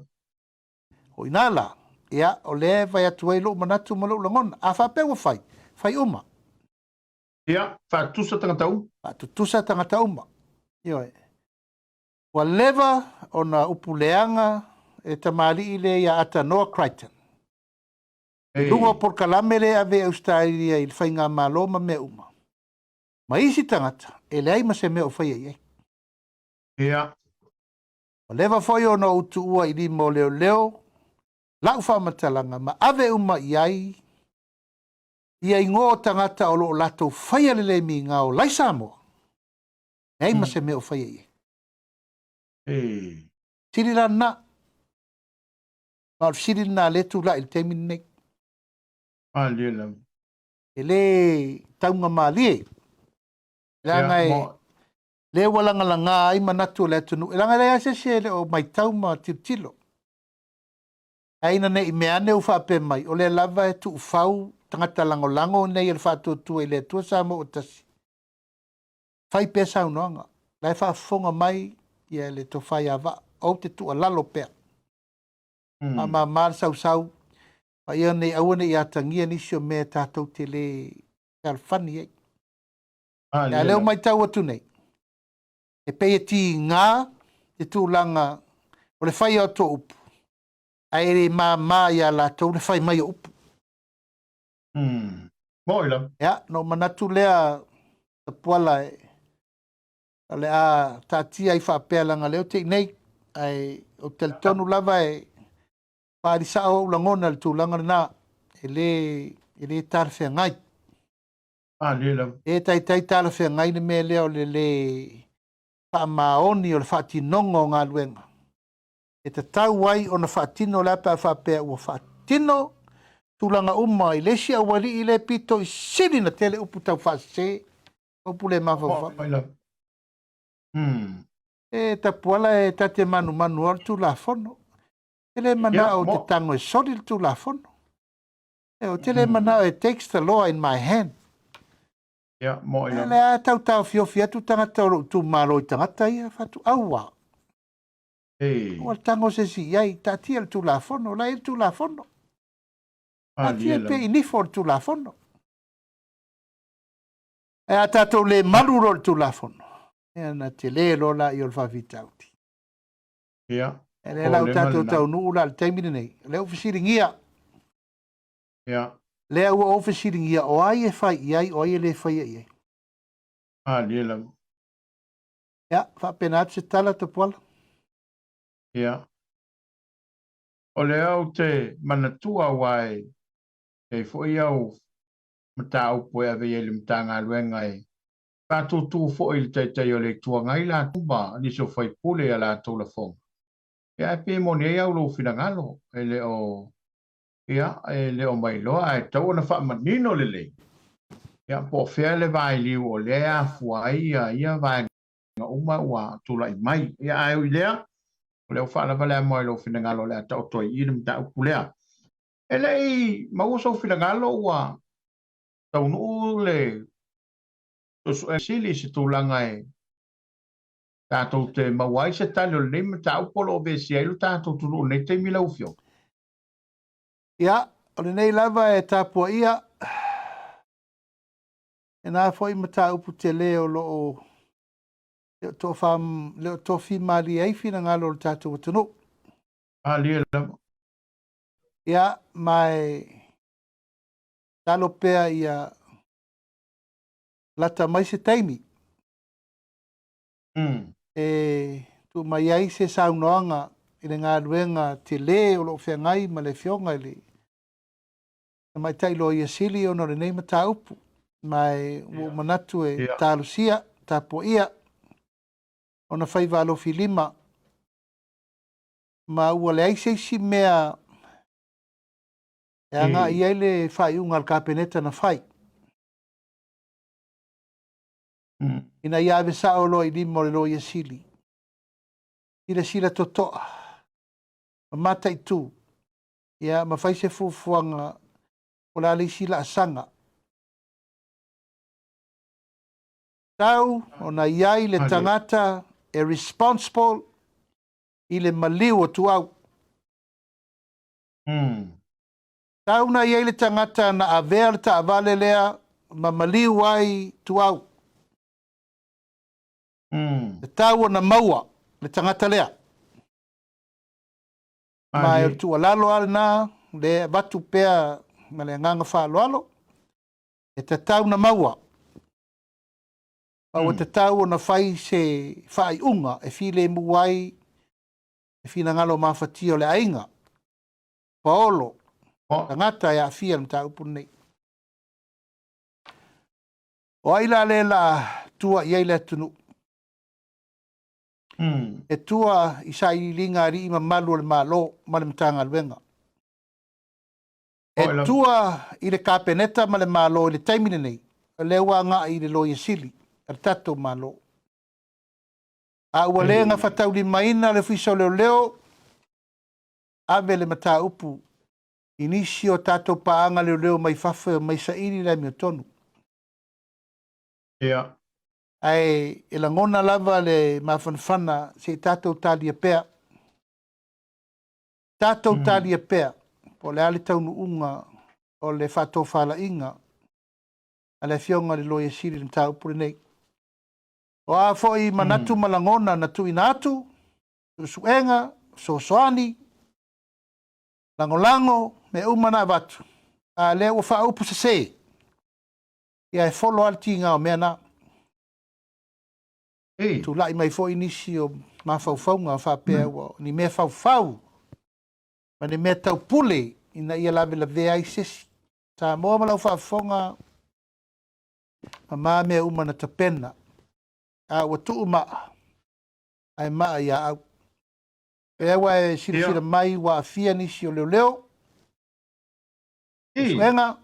O inala. Ia o le vai atu ai lo manatu ma lo langona. A wha pewa whai. Whai uma. Ia, whatusa tangata u. Whatusa tangata uma. Ioe. Wa leva o na upuleanga e tamali i le ia ata Noah Crichton. I lungo por kalame le ave Australia i le whainga maloma me uma. Ma isi tangata, e le aima se me o whaia iei. Ia. O leva foi o na utu ua i limo leo, lau whamatalanga, ma ave uma iai, ia ingo tangata o lo lato whaia le mi ngao lai Samoa. E aima se me o whaia iei. Siri la na. Ma siri na le tu la il temin nei. Lila. E le taunga malie. Langa e le walanga langa ai manatu le tunu. E langa le ase se le o mai tauma tilo. Aina ne i meane u whape mai. O le lava e tu ufau tangata lango nei el whatu tu e le tua Samoa o tasi. Whai pesa unoanga. Lai whafonga mai ia le to whai ava. O te tu alalo pea. Ma mar sau. Pa ia nei awane i atangia nisio mea tātou te le kalfani ei. Ia leo mai tau atu nei. E pei e ti ngā, te tūlanga, o le whai o tō upu. A ere mā ia lātou, le whai mai o upu. Moila. Ia, no manatu lea, ta puala e, ale a tātia i whapea langa leo te nei, ai o teletonu lava e, pārisa o ulangona le tūlanga na, e le tarwhea ngai. Lila. E tai tarwhea ngai ne me leo le whaamaoni o le whaatinongo ngā luenga. E te tau wai o na whaatino la pa whapea ua whaatino tūlanga uma i lesi a wali i le pito i siri na tele upu tau whaase, upu le mawhawha. E ta puala e tate manu or tu la fono. E le mana o te tango e sori tu la fono. E o te le mana e takes the law in my hand. Ia, moila. E le a tau fiofia tu tangata o tu malo i tangata ia whatu aua. O tango se si iai, tatia tu la fono, la il tu la fono. Tatia pe inifo tu la fono. E a tatou le maluro tu la fono. E na te le lola i ol whawitauti. Ia. E le lau tatou tau nuula le teimine nei. Le ofisiringia. Ia. Le au ofisiringia o ai e whai iai, o ai e le whai iai. Alia la. Ia, whapenat se tala te poala. Ia. O le au te manatua wai e foi au mata au poe ave ele mtanga luenga e. Pato tu foi le te o le tua ngai la tuba ni so foi pule ala to la fong. Ia pe mo ne au lo finangalo ele o ia ele o mai loa e tau na fa manino le. Ia po fea le vai li o le a fuai ia vai nga uma wa tu la mai. Ia ai lea o le fa la vale mo lo finangalo le tau toi i mta pulea. Ele i mauso finangalo wa tau nu le to so sili se tu langa e tatou te mawai se tali o le nima tau polo be si ailu tatou tunu nei te mila ufio. Ia, o le nei lava e tāpua ia. E nā fwoi mata upu te leo lo o leo tō whi mali eifi na ngalo le tātou watano. Lia lama. Ia, mai talo pea ia lata mai se taimi. E tu mai ai se saunoanga i le ngā ruenga te le o lo whengai ma le whionga i le. Mai tailo ia sili o no le nei mata upu. Mai o manatu e tālusia, tāpo ia. O na whaiva alo filima. Ma ua le aiseisi mea e anga i eile whai unga al kapeneta na whai. Ina ia ave sa o lo i limo le lo ia sili. Ila sila totoa. Ma mata i tu. Ia ma whai se fufuanga o la le sila asanga. Tau o na iai le tangata e responsible i le maliu o tuau. Tau na iai le tangata na avea le ta avale lea ma maliu ai tuau. Le tau o na maua le tangata lea. Ma e tu alalo al na le batu pea ma le nganga wha alo. E te tau na maua. O te tau o na whai se whai unga e while muai e whina ngalo mawhati o le ainga. Paolo. Tangata e a whia mta upu nei. O aila le la tua i aila tunu. E tua i sa i linga ri ima malu le malo ma le mtanga luenga. E tua i le kapeneta ma le malo i le taimine nei. Le ua nga i le loia sili. Ar tato malo. A ua lea nga whatau li maina le fisa leo leo. Ave le mata upu. Inisi o tato paanga leo leo mai whawhi mai sa iri la mi o tonu. Ia. Ai e la ngona lava le mawhanwhana se tato talia pea. Tato talia pea. Po le ale taunu unga o le whato whala inga. A le fionga le loia siri le mta upu nei. O a foi manatu malangona na tu inatu, suenga, soani, langolango, me umana batu. A le o fa upu se. Ia e folo alti nga o mena. Tu lai mai foi nisi o mafau nga fa pea o ni me fau. Ma ni me tau pule ina ia lave la vea i sesi. Ta moa malau fa fonga ma me umana tapena. A wa tu ma ai ma ia au e wa e sira mai wa fia ni si o leo suenga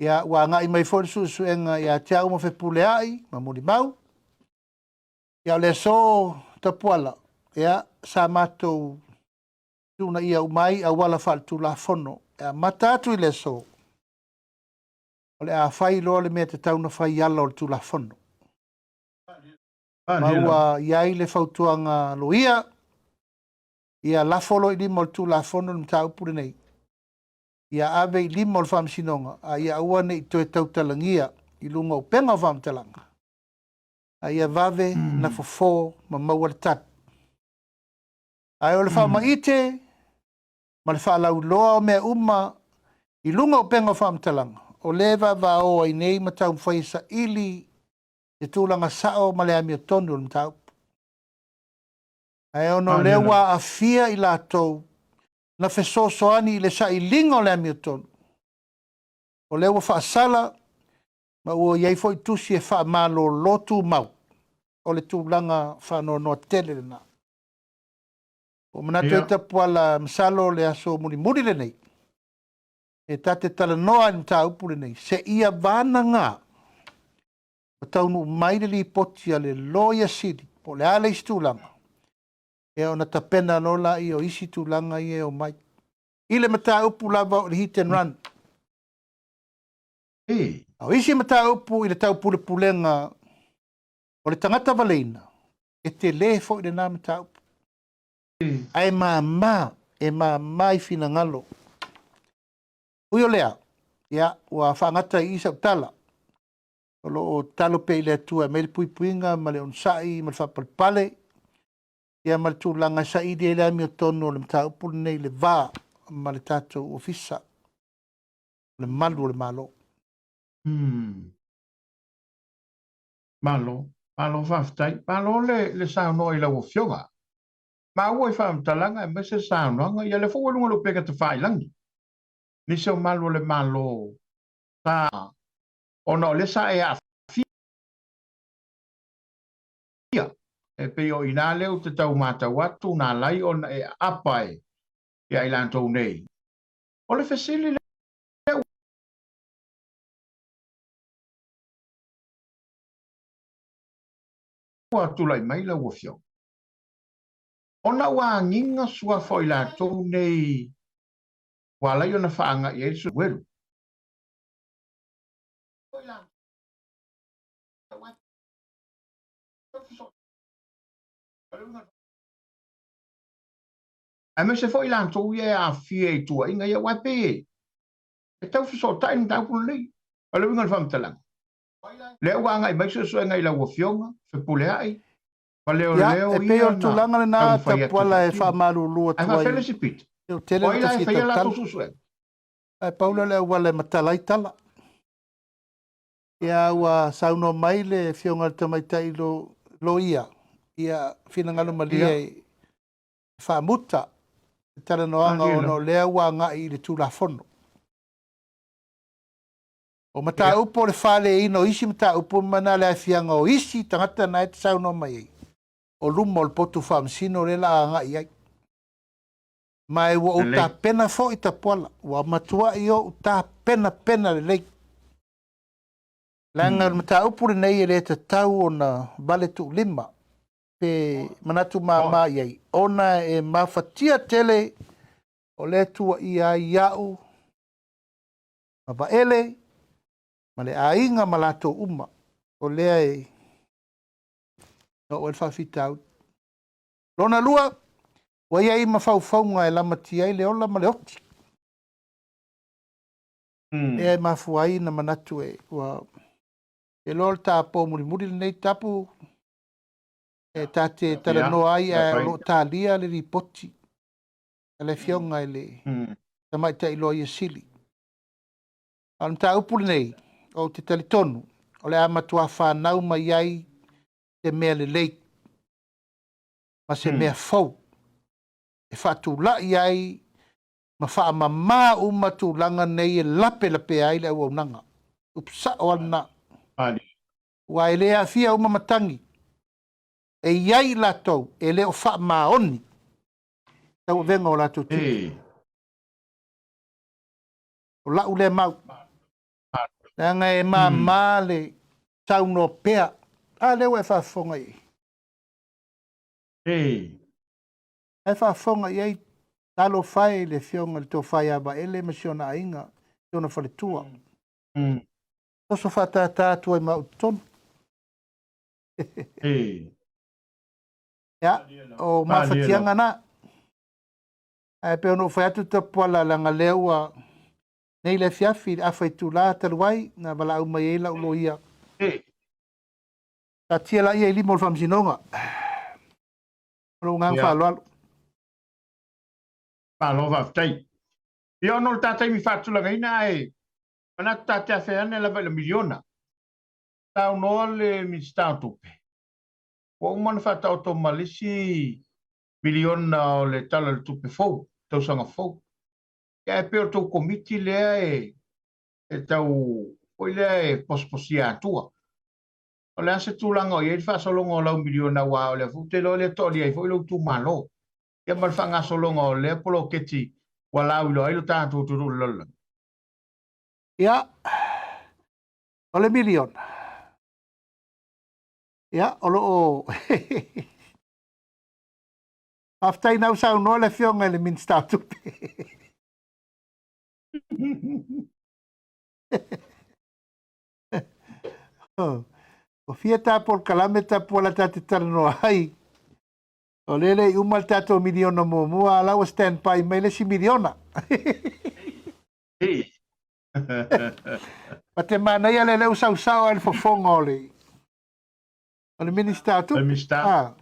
ia wa nga i mai for suenga ia tia mo fe pule ai ma mo di mau ia le so tapuala ia sa mato tu na ia mai a wala fal tu la fono ia mata tu le so ole a fai lo le me te tau na fai ala o tu la fono. Maua iai le fautuanga loia. Ia la folo i limo tu la fono ni mta upure nei. Ia ave i limo le whamsinonga. A ia ua nei to e tautalangia i lunga o penga o whamtalanga. A ia vave na fofo ma maua le tat. A o le whamaite ma le whalau loa o mea uma i lunga o penga o whamtalanga. O leva va o ai nei matau mwhaisa ili Te tūlanga sao ma le amia tonu o mtau. Ai ono lewa a fia I lātou na fesosoani I le sa I linga o le amia tonu. O lewa whaasala ma ua iei foi tusi e wha malo lotu mau. O le tūlanga whano no tele le na. O manatu e tapu ala masalo le aso muri le nei. E tate tala noa ni ta upu le nei. Se ia vana ngā. O taunu mai le li poti a le loia siri. Po le ale isi tūlanga. E o na tapena nola I o isi tūlanga I e o mai. I le mata upu lava o le hit and run. O isi mata upu I le tau pule pulenga o le tangata valeina. E te le fo I le nā mata upu. Ai e mai fina ngalo. Uyo lea, ia, ua whaangata I isa utala. O talo pe ile atua, me le puipuinga, ma le onsai, ma le whapalpale. Ia ma le tūlanga sa I de le ami o tono, le mta upul nei le vā, ma le tātou ofisa. Le malu o le malo. Malo whaftai. Malo le sauno I lau o fionga. Ma ua I whaamtalanga e mese saunoanga, ia le whawalunga lo peka te whailangi. Ni se o malo le malo sa ona le sa e a fia e pe o ina leo te tau mata watu na lai ona e apai ia I lantou nei. O le fesili leo atu lai mai lau o fio. Ona wa nginga sua fo I lantou nei wala I ona whaanga I esu weru. A me se fo I lantou ia a fia I tua inga ia wape. E tau fiso tai ni tau kuna nei. A le wingan whamtalang. Leo wanga I maise so ngai lau o fionga, se pule ai. Ia, e peo le tūlanga le nā, ta puala e whaamaru lua tuai. Ai whawhele si pit. Eo tele Oila e whaia lato susue. Ai paula le wale matalai tala. Ia ua sauno mai le fionga le tamaitai lo ia. Ia finangalo malia e whaamuta. Tala noanga ono lea ua ngai le tūlafono. O mata upo le whale ino isi mata upo mana le fianga o isi tangata na e te sauno mai ei. O lumo le potu whaamsino le la ngai ai. Mai ua uta pena fo I ta poala. Ua matua I o uta pena le lei. Langa mata upo le nei e le te tau o na vale tu lima. Pe manatu maa iai. Ona e mawhatia tele o le tua I a iau. Ma ele. Ma le ainga ma lato uma. O lea e. No o le whawhitau. Lona lua. Wa iai ma whauwhaunga e lamati ai le ola ma le oti. E ai mafuai na manatu e. E lol ta po muri nei tapu. E tate tala no ai e lo talia le ripoti. E le fionga e le. Tamai ta ilo I sili. Al ta upul nei. O te talitonu. O le amatua whanau mai ai. Te mea le lei. Ma se mea fau. E whatu lai ai. Ma wha mamā umatu langa nei e lape ai le au nanga. Upsa o ana. Wa e lea fia umamatangi. E iai latou. E leo wha maoni. Tau venga o latou tiki. O lau le mau. Nanga e mamā le tau no pea. A leo e whafonga i. E whafonga i ai. Talo whai le fionga le tō whai aba ele masiona ainga. Tiona whale tua. Toso whata tua I mau tonu. Ya, o mawhatianga na. Ai pe ono whai atu tapuala langa leua. Nei le fiafi a whai tu la taluai. Na wala au mai eila ulo ia. Ta tia la ia I limo whamsinonga. Ro ngang whaloalo. Malo whaftai. I ono le tātai mi whatulanga ina e. Mana tātai a whehane la miliona. tau noa le minister tupe. Wa man fa tau to malisi milion na le tala le tupe fou, tau sanga fou. Ia e peo tau komiti lea e tau oi lea e posposia atua. O lea se tūlanga o iei fa solonga o lau milion na wa o lea fute lo le toli ai fo ilo tu malo. Ia man fa nga solonga o lea polo keti wa lau ilo ailo tātou turu lola. Ia, o le milion. Ia, o lo o... Aftai nau sau no le fionga le minsta tupe. O fieta por calameta por la tate tarno ai. O lele umal tato miliona mo mua ala stand by mele si miliona. Pate mana ia lele usau al fofonga ole. Ole minista tu. Ah.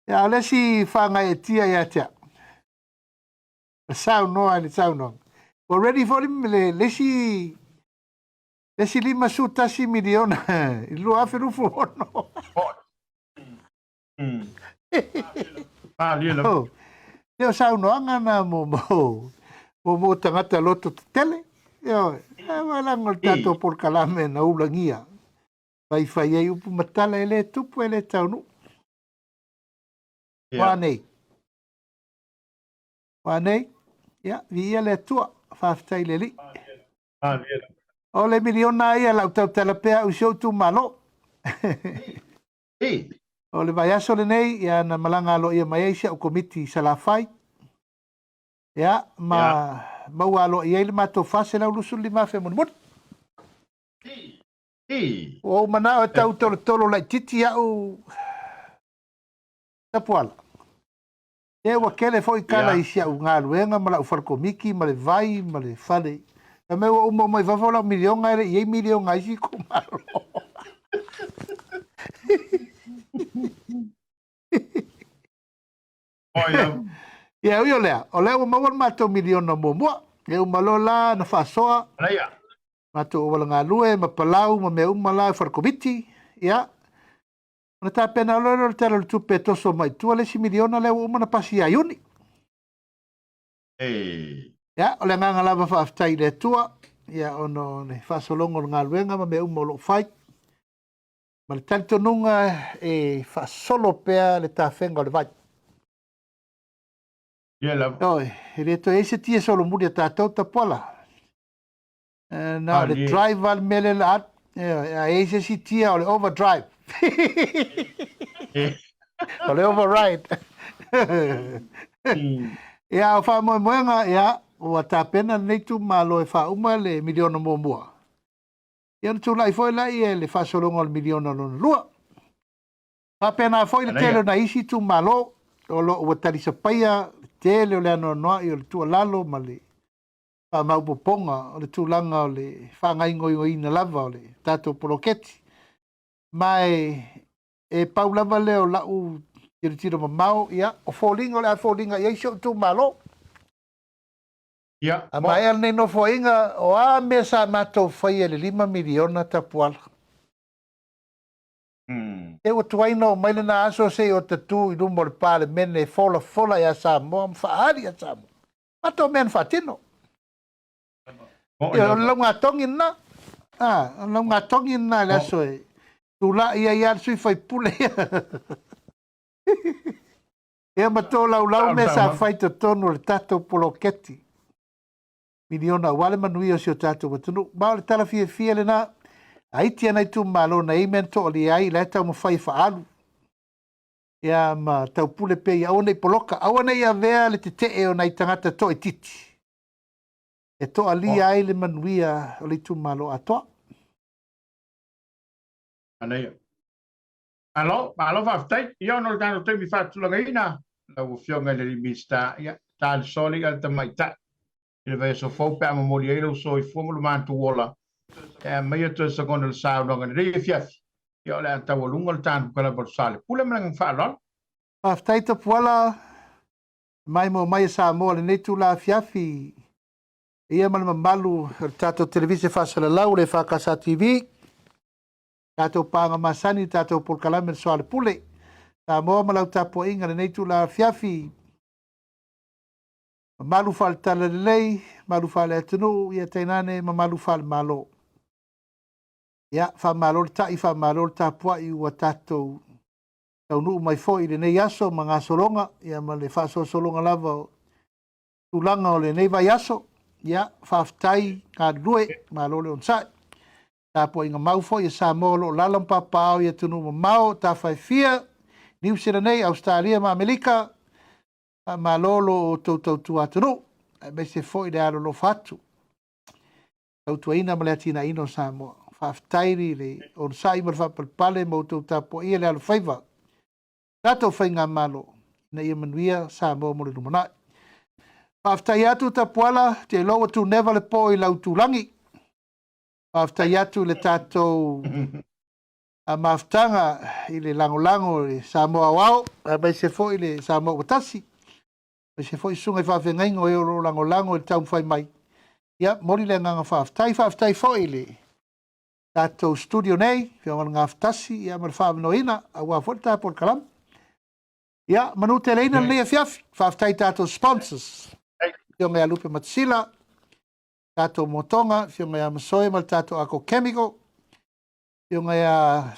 Ya le si fanga e tia ya tia. Sau no ali sau no. Already for him le si lima sutasi miliona. Ilu aferu fono. Ah, lielo. Yo sau no anga na mo tangata loto tele. Yo, wala ngol tato por kalame na ulangia. Pai fai ai upu matala ele tupu ele tau nu. Wane. Ya, via le tua faftai le li. Ah, lielo. O le miliona ia lau tau talapea usio tu malo. O le vai aso le nei, ia na malanga alo ia mai eisa o komiti salafai. Ia, mau alo ia ili mato fase lau lusu lima fe monimut. O mana o tau tolo lai titi au tapuala. E wakele foi kala isi au ngā luenga, ma lau farkomiki, ma le vai, ma le fale. E me o mai vafola milionga ele, iei milionga isi kumaro. Ia ui o lea. O lea o mawar mato miliona mua. E o malola na whasoa. Mato o wala ngā lue, ma palau, ma me umala e wharkomiti. Ia. Ona tā pena lolo le tala le tupe toso mai tua le si miliona lea o umana pasi a iuni. Ia. O lea nganga lava whaaftai le tua. Ia ono ne whasolongo ngā luenga, ma me umalo whai. Ma le tali tonunga e whasolo pea le tā whenga o le vai. Oi, ele to ese tia solo mudia tātou tapola. Na le drive al mele la at, ese si tia o le overdrive. O le override. Ia o wha moenga, ia, o a tā pena nei tu malo e wha uma le miliona mua. Ia na tū lai foi lai e le wha solonga le miliona lona lua. Wha pena foi le telo na isi tu malo, o lo ua tarisa paia, tele o le ano noa i o le tua lalo ma le wha maupoponga o le tūlanga o le whangai ngoi ina lava o le tātou poloketi. Mai e paulava leo lau i le tiro mamau, ia, o fōlinga o le a fōlinga i eisho tu malo. Ia. A mai al nei no fōinga o a mea sa mātou whai e le 5 miliona tapuala. E o tuaina o maile na aso se o tatu i rumo le pāle mene fola ia Samoa, mwhaari ia Samoa. Mato men whatino. Ia o launga tongi na. O launga tongi na le aso e. Tula ia ia sui whai pule ia. Ia mato lau me sa whai to tonu le tato poloketi. Miliona wale manui o si o tato watunu. Mao le tala fia le na. Aiti anai tu malo na imento o li ai le tau mawhai whaalu. Ia ma tau pule pe ia awane poloka. Awane ia vea le te te o nai tangata to e titi. E to ali ai le manuia o li tu malo atoa. Anai. Alo whaftai. Ia ono le tano te mi whatulanga ina. Lau fionga le limista. Ia tāli soli al tamaita. Ia vea so faupe ama mori eilo so i fuamulu mantu wola. Mai to sa kon le sa no ngai re fiafi yo le anta wolunga le tan kala por sale pula mlang fa lol aftai to pola mai Samoa le netu la fiafi ia mal malu tato televisi fa sala lau le fa casa TV Tātou pānga masani, tātou polkalame Soalepule. Samoa malau tapo inga le neitu la fiafi. Malu fal tala lei, malu fal atunu, ia tainane, malu fal malo. Ia, fa malo tai, fa malo tapua i ua tātou. Tau nuu mai fo i le nei aso, mga solonga, ia ma le fa solonga lava tulanga o le nei vai aso. Ia, fa aftai, ka lue, malo le onsai. Tāpua inga mau fo i Samoa lo lalam papao, ia tunu mau, ta fai fia, New Zealand, Australia, ma Amerika, ma lolo o tau tua tunu. Me se fo i le alo lo fatu. Tau tua ina ma le atina ino Samoa. Whaftairi le onsai ma whapalpale mo tau tapo ia le alo whaiva. Tato whainga malo na ia manuia Samoa mo le numanai. Whaftai atu tapuala te loa tu neva le po i lau tūlangi. Whaftai atu le tato a maftanga i le lango i Samoa wao. Mai se fo i le Samoa watasi. Mai se fo i sunga i whawhengaingo e o lango i tau whai mai. Ia, mori le nganga whaftai fo i le tato studio nei, whionga ngā whatasi, ia mara whaaminoina, a wafot tapo le kalam. Ia, manu te leina lea fiafi, whaftai tato sponsors. Whionga ia lupe matsila, tato motonga, whionga ia masoe mal tato ako chemical, whionga ia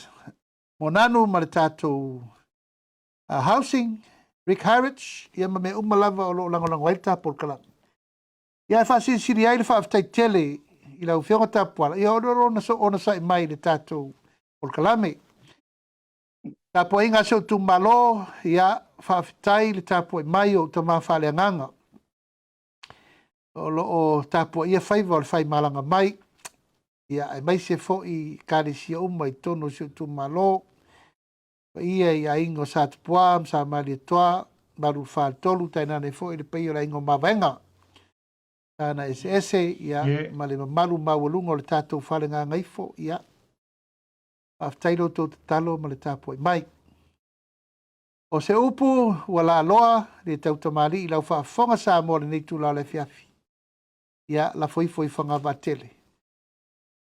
monanu mal tato housing, Rick Harridge, ia me umalava o lo lango wail tapo le kalam. Ia whasin siri ai le whaftai tele, i lau whionga tapuala. Ia oro ona sai mai le tātou o kalame. Tāpua inga seu tu malo, ia whawhitai le tāpua mai o ta mawhale anganga. O tāpua ia whaiva o le whai malanga mai. Ia ai mai se fo i kāre sia uma i tono seu tu malo. Ia i a ingo sa tupuam, sa mali toa, maru whal tolu, tainane fo i le pei o la ingo mawenga. Tana ese ia ma le malu mawalunga o le tātou whale ngā ngaifo ia aftailo tō te talo ma le tāpoi mai. O se upu wala aloa le tautamari i lau whaafonga Samoa le neitu la le fiafi. Ia la foifo i whanga vatele.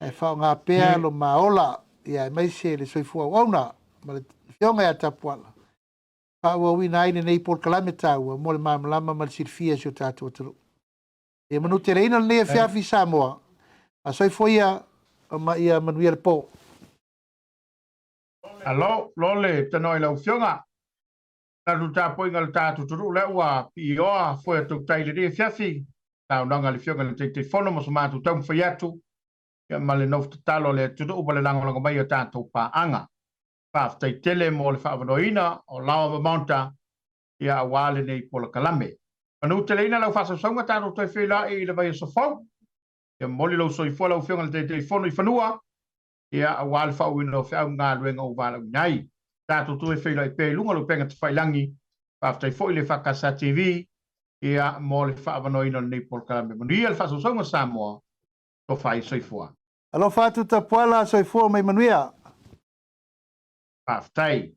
E whao ngā pēa lo maola ia e maise le soifua wauna ma le whionga ia tapuala. Whao wina aine nei por kalame tāua mo le mamalama ma le sirfia sio tātou aturu. E manu te reina lea fiafi Samoa. A soi foia ma ia manuia le po. Alo, lole, tano i lau whionga. Nadu tāpo inga le tātu turu le ua pi oa foia tuk taile rea fiafi. Tau nanga le whionga le te whono mo sa mātu taum whai atu. Ia ma le nofu talo le turu upa le lango mai o tātou pā anga. Whaftai tele mo le whaavanoina o lawa mamonta ia awale nei pola kalame. Anu te leina lau whasasaunga tātou toi whila i le vai so fau. Ia moli lau soifua lau whionga le te whono i whanua. Ia awale whauina o whiau ngā luenga o wālau nai. Tātou toi whila i pē lunga lau penga te whailangi. Whaftai fo i le whakasa TV. Ia mo le whaavanoina nei pola kalame. Manuia le whasasaunga Samoa. To whai soifua. Alo whātu ta puala soifua mai manuia. Whaftai.